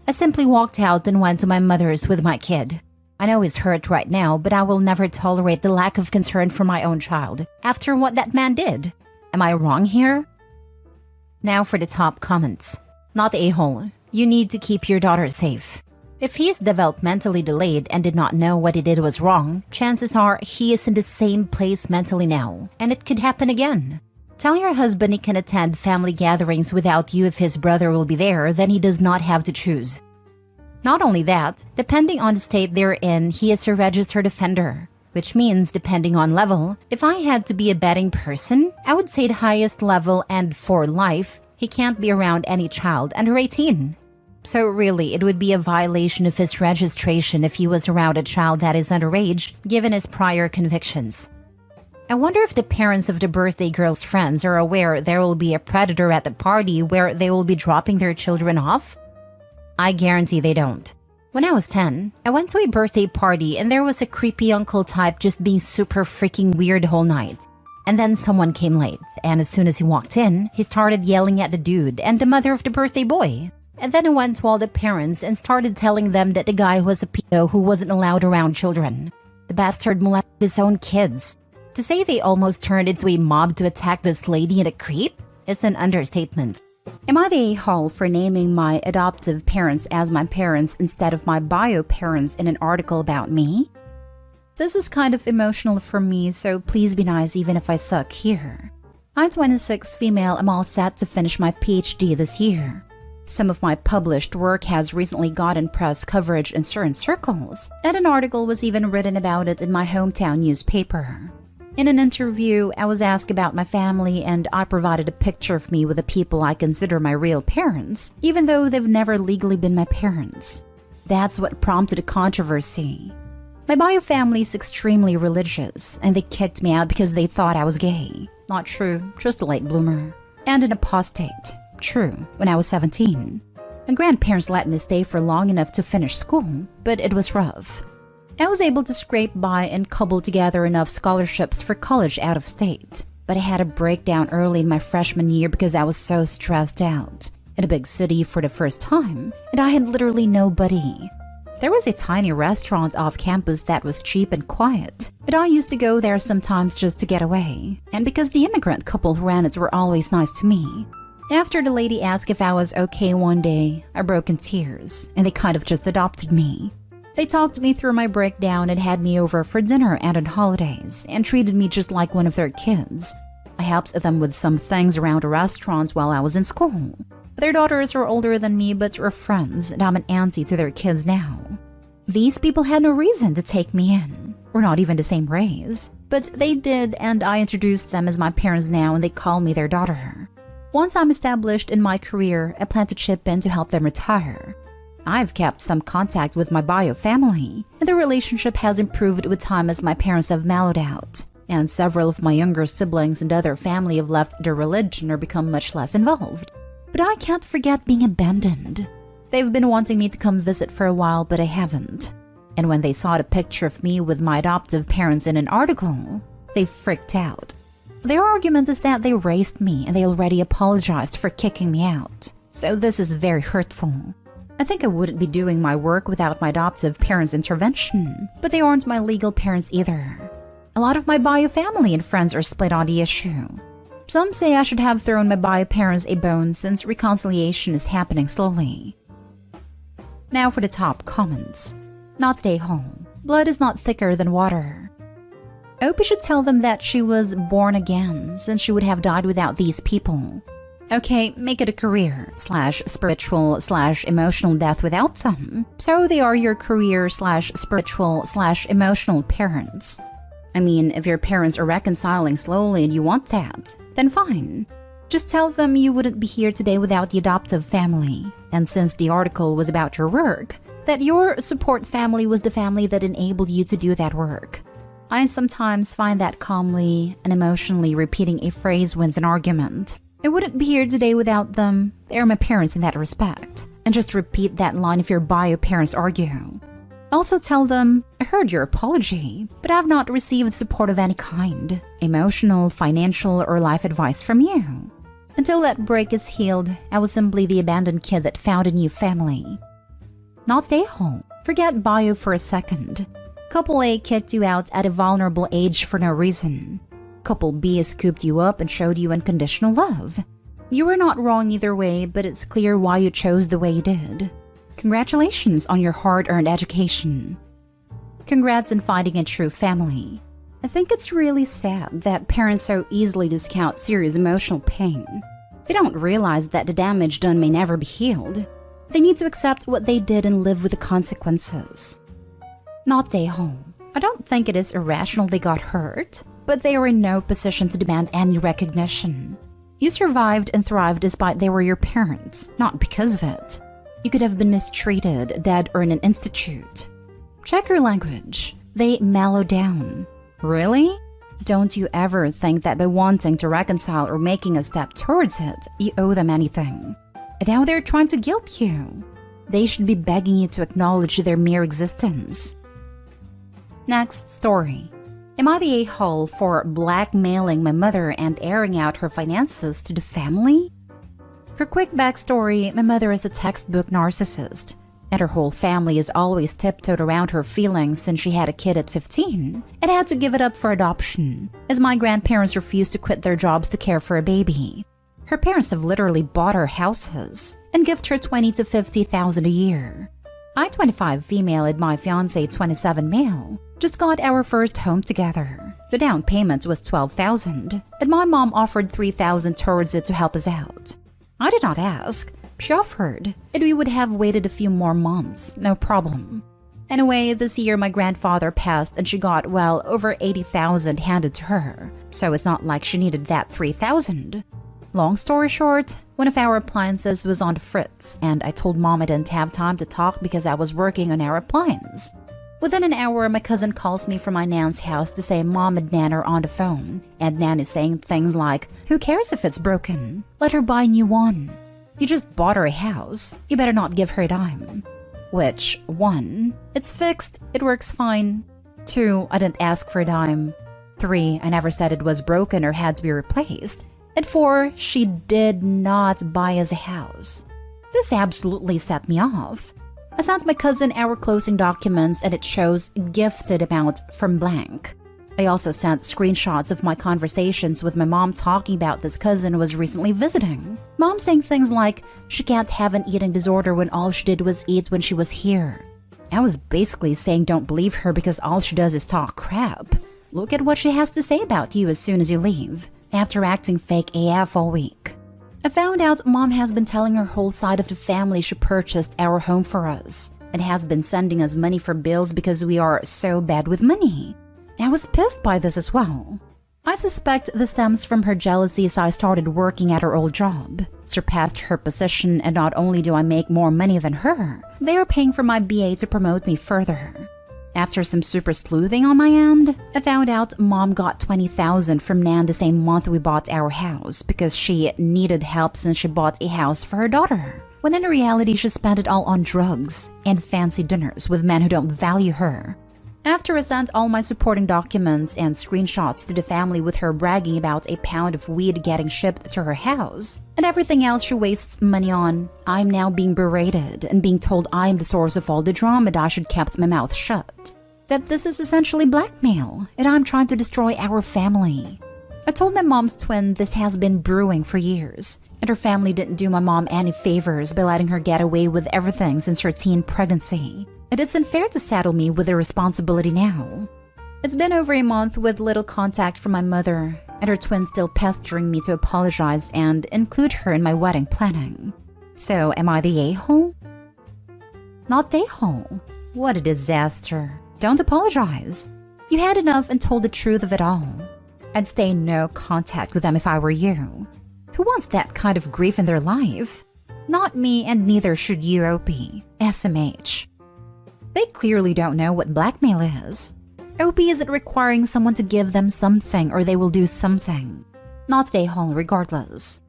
I simply walked out and went to my mother's with my kid. I know he's hurt right now, but I will never tolerate the lack of concern for my own child after what that man did. Am I wrong here? Now for the top comments. Not a-hole. You need to keep your daughter safe. If he is developmentally delayed and did not know what he did was wrong, chances are he is in the same place mentally now, and it could happen again. Tell your husband he can attend family gatherings without you if his brother will be there, then he does not have to choose. Not only that, depending on the state they're in, he is a registered offender. Which means, depending on level, if I had to be a betting person, I would say the highest level and for life, he can't be around any child under 18. So really, it would be a violation of his registration if he was around a child that is underage, given his prior convictions. I wonder if the parents of the birthday girl's friends are aware there will be a predator at the party where they will be dropping their children off? I guarantee they don't. When I was 10, I went to a birthday party and there was a creepy uncle type just being super freaking weird the whole night. And then someone came late, and as soon as he walked in, he started yelling at the dude and the mother of the birthday boy. And then he went to all the parents and started telling them that the guy was a pedo who wasn't allowed around children. The bastard molested his own kids. To say they almost turned into a mob to attack this lady and a creep is an understatement. Am I the a-hole for naming my adoptive parents as my parents instead of my bio parents in an article about me? This is kind of emotional for me, so please be nice even if I suck here. I'm 26 female, I'm all set to finish my PhD this year. Some of my published work has recently gotten press coverage in certain circles, and an article was even written about it in my hometown newspaper. In an interview, I was asked about my family, and I provided a picture of me with the people I consider my real parents, even though they've never legally been my parents. That's what prompted a controversy. My bio family is extremely religious, and they kicked me out because they thought I was gay. Not true, just a late bloomer. And an apostate. True, when I was 17. My grandparents let me stay for long enough to finish school, but it was rough. I was able to scrape by and cobble together enough scholarships for college out of state. But I had a breakdown early in my freshman year because I was so stressed out. In a big city for the first time, and I had literally nobody. There was a tiny restaurant off campus that was cheap and quiet, but I used to go there sometimes just to get away. And because the immigrant couple who ran it were always nice to me. After the lady asked if I was okay one day, I broke in tears, and they kind of just adopted me. They talked me through my breakdown and had me over for dinner and on holidays, and treated me just like one of their kids. I helped them with some things around a restaurant while I was in school. Their daughters are older than me but were friends, and I'm an auntie to their kids now. These people had no reason to take me in. We're not even the same race. But they did, and I introduced them as my parents now, and they call me their daughter. Once I'm established in my career, I plan to chip in to help them retire. I've kept some contact with my bio family, and the relationship has improved with time as my parents have mellowed out, and several of my younger siblings and other family have left their religion or become much less involved. But I can't forget being abandoned. They've been wanting me to come visit for a while, but I haven't. And when they saw the picture of me with my adoptive parents in an article, they freaked out. Their argument is that they raised me and they already apologized for kicking me out. So this is very hurtful. I think I wouldn't be doing my work without my adoptive parents' intervention, but they aren't my legal parents either. A lot of my bio family and friends are split on the issue. Some say I should have thrown my bio parents a bone since reconciliation is happening slowly. Now for the top comments. Not stay home. Blood is not thicker than water. Opie should tell them that she was born again, since she would have died without these people. Okay, make it a career, /spiritual/emotional death without them. So they are your career/spiritual/emotional parents. I mean, if your parents are reconciling slowly and you want that, then fine. Just tell them you wouldn't be here today without the adoptive family. And since the article was about your work, that your support family was the family that enabled you to do that work. I sometimes find that calmly and emotionally repeating a phrase wins an argument. I wouldn't be here today without them. They are my parents in that respect. And just repeat that line if your bio parents argue. Also tell them, I heard your apology, but I've not received support of any kind. Emotional, financial, or life advice from you. Until that break is healed, I was simply the abandoned kid that found a new family. Not stay home. Forget bio for a second. Couple A kicked you out at a vulnerable age for no reason. Couple B scooped you up and showed you unconditional love. You were not wrong either way, but it's clear why you chose the way you did. Congratulations on your hard-earned education. Congrats on finding a true family. I think it's really sad that parents so easily discount serious emotional pain. They don't realize that the damage done may never be healed. They need to accept what they did and live with the consequences. Not stay home. I don't think it is irrational they got hurt, but they are in no position to demand any recognition. You survived and thrived despite they were your parents, not because of it. You could have been mistreated, dead, or in an institute. Check your language. They mellow down. Really? Don't you ever think that by wanting to reconcile or making a step towards it, you owe them anything. And now they're trying to guilt you. They should be begging you to acknowledge their mere existence. Next story. Am I the a-hole for blackmailing my mother and airing out her finances to the family? For quick backstory, my mother is a textbook narcissist, and her whole family has always tiptoed around her feelings since she had a kid at 15 and had to give it up for adoption, as my grandparents refused to quit their jobs to care for a baby. Her parents have literally bought her houses and gift her $20,000 to $50,000 a year. I, 25 female, and my fiance, 27 male, just got our first home together. The down payment was $12,000, and my mom offered $3,000 towards it to help us out. I did not ask. She offered, and we would have waited a few more months, no problem. Anyway, this year my grandfather passed and she got well over $80,000 handed to her, so it's not like she needed that $3,000. Long story short, one of our appliances was on the fritz, and I told mom I didn't have time to talk because I was working on our appliance. Within an hour, my cousin calls me from my nan's house to say mom and nan are on the phone, and nan is saying things like, "Who cares if it's broken? Let her buy a new one. You just bought her a house. You better not give her a dime." Which, 1, it's fixed, it works fine. 2, I didn't ask for a dime. 3, I never said it was broken or had to be replaced. And 4, she did not buy us a house. This absolutely set me off. I sent my cousin our closing documents and it shows gifted amount from blank. I also sent screenshots of my conversations with my mom talking about this cousin who was recently visiting. Mom saying things like, she can't have an eating disorder when all she did was eat when she was here. I was basically saying don't believe her because all she does is talk crap. Look at what she has to say about you as soon as you leave, after acting fake AF all week. I found out mom has been telling her whole side of the family she purchased our home for us and has been sending us money for bills because we are so bad with money. I was pissed by this as well. I suspect this stems from her jealousy as I started working at her old job, surpassed her position, and not only do I make more money than her, they are paying for my BA to promote me further. After some super sleuthing on my end, I found out mom got $20,000 from nan the same month we bought our house because she needed help since she bought a house for her daughter, when in reality she spent it all on drugs and fancy dinners with men who don't value her. After I sent all my supporting documents and screenshots to the family with her bragging about a pound of weed getting shipped to her house and everything else she wastes money on, I'm now being berated and being told I'm the source of all the drama and I should kept my mouth shut. That this is essentially blackmail and I'm trying to destroy our family. I told my mom's twin this has been brewing for years and her family didn't do my mom any favors by letting her get away with everything since her teen pregnancy. And it's unfair to saddle me with the responsibility now. It's been over a month with little contact from my mother, and her twin still pestering me to apologize and include her in my wedding planning. So, am I the a-hole? Not the a-hole. What a disaster. Don't apologize. You had enough and told the truth of it all. I'd stay in no contact with them if I were you. Who wants that kind of grief in their life? Not me, and neither should you, OP. SMH. They clearly don't know what blackmail is. OP isn't requiring someone to give them something or they will do something. Not stay home regardless.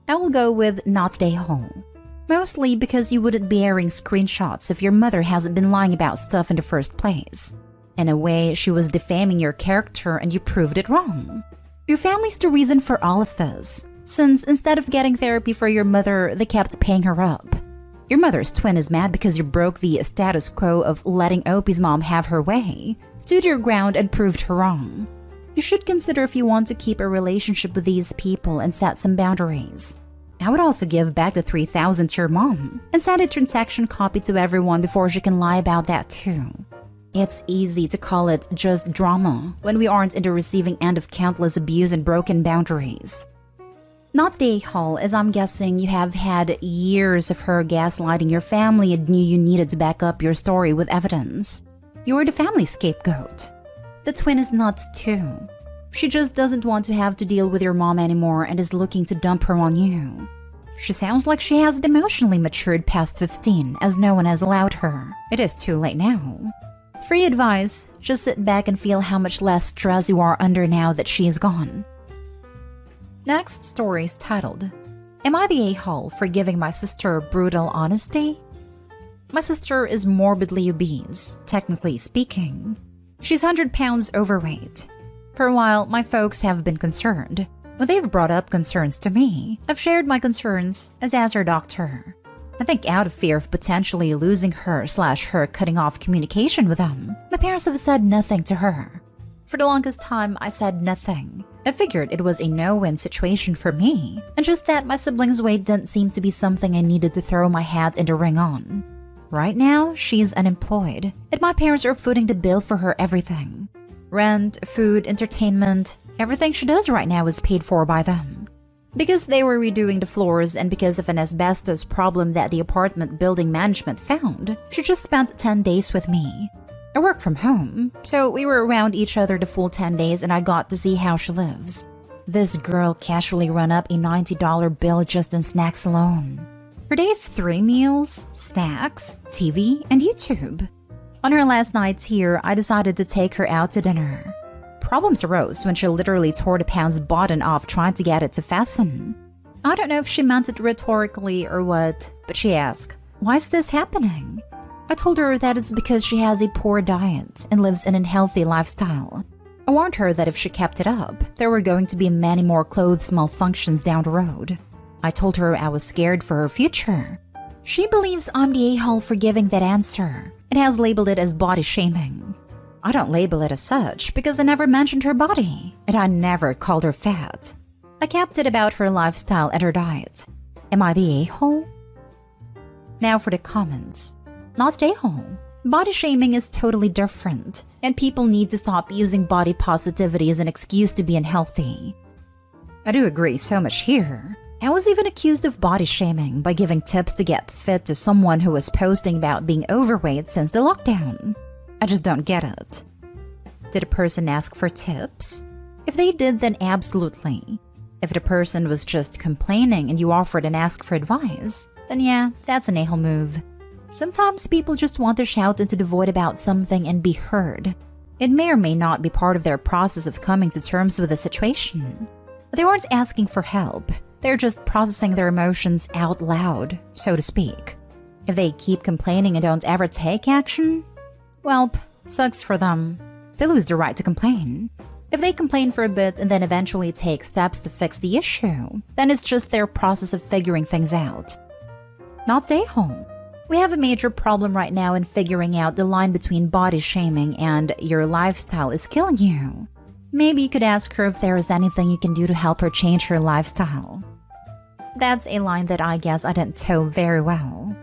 I will go with not stay home. Mostly because you wouldn't be airing screenshots if your mother hasn't been lying about stuff in the first place. In a way, she was defaming your character and you proved it wrong. Your family's the reason for all of this, since instead of getting therapy for your mother, they kept paying her up. Your mother's twin is mad because you broke the status quo of letting Opie's mom have her way, stood your ground and proved her wrong. You should consider if you want to keep a relationship with these people and set some boundaries. I would also give back the $3,000 to your mom and send a transaction copy to everyone before she can lie about that too. It's easy to call it just drama when we aren't in the receiving end of countless abuse and broken boundaries. Not the a-hole, as I'm guessing you have had years of her gaslighting your family and knew you needed to back up your story with evidence. You're the family scapegoat. The twin is nuts too. She just doesn't want to have to deal with your mom anymore and is looking to dump her on you. She sounds like she hasn't emotionally matured past 15, as no one has allowed her. It is too late now. Free advice, just sit back and feel how much less stress you are under now that she is gone. Next story is titled, Am I the a-hole for giving my sister brutal honesty? My sister is morbidly obese, technically speaking. She's 100 pounds overweight. For a while, my folks have been concerned. When they've brought up concerns to me, I've shared my concerns as her doctor. I think out of fear of potentially losing her/her cutting off communication with them, my parents have said nothing to her. For the longest time, I said nothing. I figured it was a no-win situation for me, and just that my siblings' weight didn't seem to be something I needed to throw my hat in the ring on. Right now, she's unemployed, and my parents are footing the bill for her everything. Rent, food, entertainment, everything she does right now is paid for by them. Because they were redoing the floors and because of an asbestos problem that the apartment building management found, she just spent 10 days with me. I work from home, so we were around each other the full 10 days and I got to see how she lives. This girl casually ran up a $90 bill just in snacks alone. Her day's 3 meals, snacks, TV, and YouTube. On her last nights here, I decided to take her out to dinner. Problems arose when she literally tore the pants button off trying to get it to fasten. I don't know if she meant it rhetorically or what, but she asked, "Why is this happening?" I told her that it's because she has a poor diet and lives an unhealthy lifestyle. I warned her that if she kept it up, there were going to be many more clothes malfunctions down the road. I told her I was scared for her future. She believes I'm the a-hole for giving that answer and has labeled it as body shaming. I don't label it as such because I never mentioned her body and I never called her fat. I kept it about her lifestyle and her diet. Am I the a-hole? Now for the comments. Not the a-hole. Body shaming is totally different, and people need to stop using body positivity as an excuse to be unhealthy. I do agree so much here. I was even accused of body shaming by giving tips to get fit to someone who was posting about being overweight since the lockdown. I just don't get it. Did a person ask for tips? If they did, then absolutely. If the person was just complaining and you offered and asked for advice, then yeah, that's an a-hole move. Sometimes people just want to shout into the void about something and be heard. It may or may not be part of their process of coming to terms with the situation. They weren't asking for help. They're just processing their emotions out loud, so to speak. If they keep complaining and don't ever take action, well, sucks for them. They lose the right to complain. If they complain for a bit and then eventually take steps to fix the issue, then it's just their process of figuring things out. Not stay home. We have a major problem right now in figuring out the line between body shaming and your lifestyle is killing you. Maybe you could ask her if there is anything you can do to help her change her lifestyle. That's a line that I guess I didn't toe very well.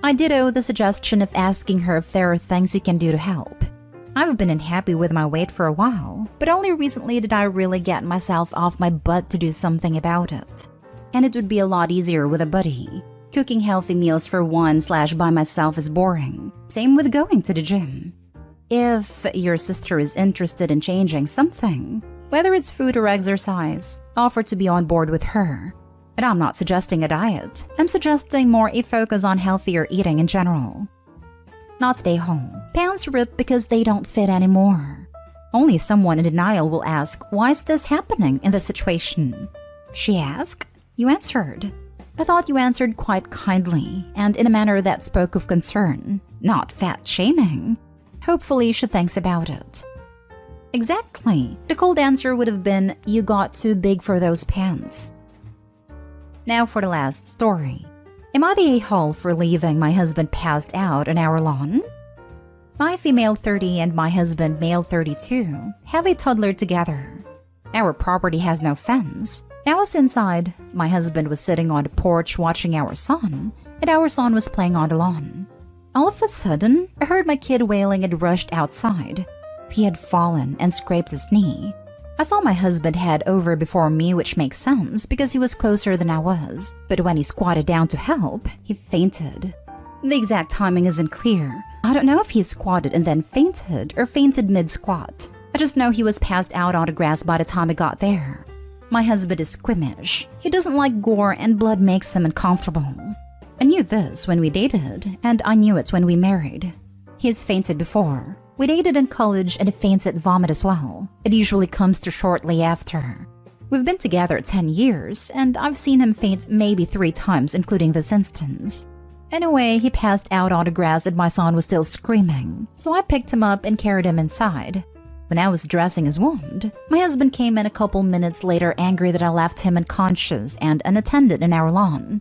I ditto the suggestion of asking her if there are things you can do to help. I've been unhappy with my weight for a while, but only recently did I really get myself off my butt to do something about it. And it would be a lot easier with a buddy. Cooking healthy meals for one/by myself is boring. Same with going to the gym. If your sister is interested in changing something, whether it's food or exercise, offer to be on board with her. And I'm not suggesting a diet. I'm suggesting more a focus on healthier eating in general. Not stay home. Pants rip because they don't fit anymore. Only someone in denial will ask, why is this happening in this situation? She asked. You answered. I thought you answered quite kindly and in a manner that spoke of concern, not fat shaming. Hopefully she thinks about it. Exactly. The cold answer would have been, you got too big for those pants. Now for the last story. Am I the a-hole for leaving my husband passed out on our lawn? My female 30 and my husband male 32 have a toddler together. Our property has no fence. I was inside. My husband was sitting on the porch watching our son, and our son was playing on the lawn. All of a sudden, I heard my kid wailing and rushed outside. He had fallen and scraped his knee. I saw my husband head over before me, which makes sense because he was closer than I was. But when he squatted down to help, he fainted. The exact timing isn't clear. I don't know if he squatted and then fainted or fainted mid-squat. I just know he was passed out on the grass by the time I got there. My husband is squeamish. He doesn't like gore and blood makes him uncomfortable. I knew this when we dated, and I knew it when we married. He's fainted before. We dated in college and he faints at vomit as well. It usually comes through shortly after. We've been together 10 years, and I've seen him faint maybe 3 times, including this instance. Anyway, he passed out on the grass and my son was still screaming, so I picked him up and carried him inside. When I was dressing his wound, my husband came in a couple minutes later angry that I left him unconscious and unattended in our lawn.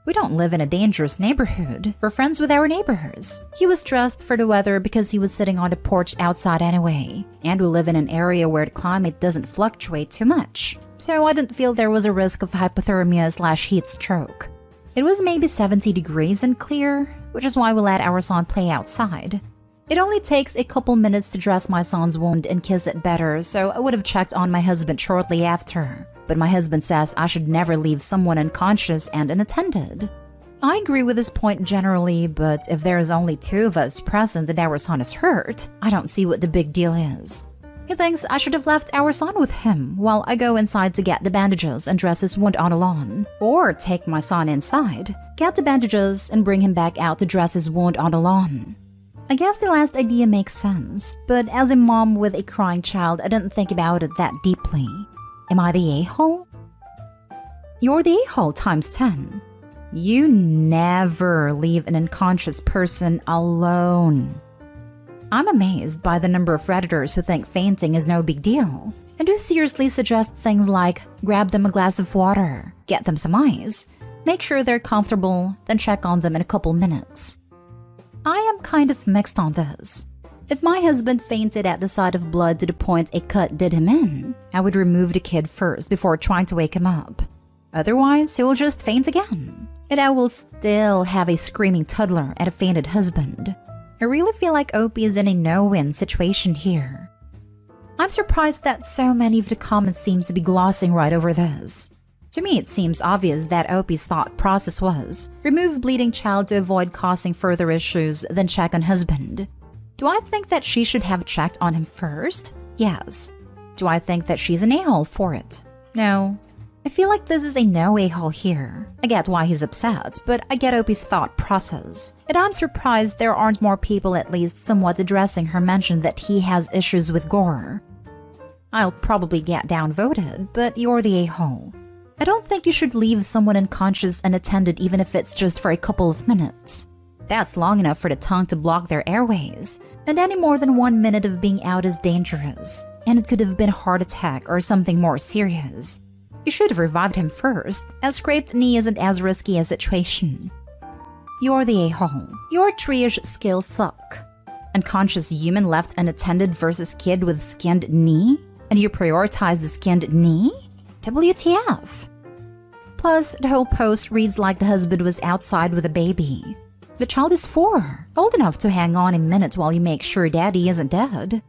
We don't live in a dangerous neighborhood. We're friends with our neighbors. He was dressed for the weather because he was sitting on the porch outside anyway, and we live in an area where the climate doesn't fluctuate too much, so I didn't feel there was a risk of hypothermia/heat stroke. It was maybe 70 degrees and clear, which is why we let our son play outside. It only takes a couple minutes to dress my son's wound and kiss it better, so I would have checked on my husband shortly after. But my husband says I should never leave someone unconscious and unattended. I agree with this point generally, but if there is only 2 of us present and our son is hurt, I don't see what the big deal is. He thinks I should have left our son with him while I go inside to get the bandages and dress his wound on the lawn. Or take my son inside, get the bandages, and bring him back out to dress his wound on the lawn. I guess the last idea makes sense, but as a mom with a crying child, I didn't think about it that deeply. Am I the a-hole? You're the a-hole times 10. You never leave an unconscious person alone. I'm amazed by the number of Redditors who think fainting is no big deal, and who seriously suggest things like grab them a glass of water, get them some ice, make sure they're comfortable, then check on them in a couple minutes. I am kind of mixed on this. If my husband fainted at the sight of blood to the point a cut did him in, I would remove the kid first before trying to wake him up. Otherwise, he will just faint again, and I will still have a screaming toddler and a fainted husband. I really feel like Opie is in a no-win situation here. I'm surprised that so many of the comments seem to be glossing right over this. To me, it seems obvious that Opie's thought process was, remove bleeding child to avoid causing further issues, then check on husband. Do I think that she should have checked on him first? Yes. Do I think that she's an a-hole for it? No. I feel like this is a no a-hole here. I get why he's upset, but I get Opie's thought process. And I'm surprised there aren't more people at least somewhat addressing her mention that he has issues with gore. I'll probably get downvoted, but you're the a-hole. I don't think you should leave someone unconscious unattended even if it's just for a couple of minutes. That's long enough for the tongue to block their airways, and any more than 1 minute of being out is dangerous, and it could have been a heart attack or something more serious. You should have revived him first. A scraped knee isn't as risky a situation. You're the a-hole. Your triage skills suck. Unconscious human left unattended versus kid with skinned knee? And you prioritize the skinned knee? WTF? Plus, the whole post reads like the husband was outside with a baby. The child is 4, old enough to hang on a minute while you make sure daddy isn't dead.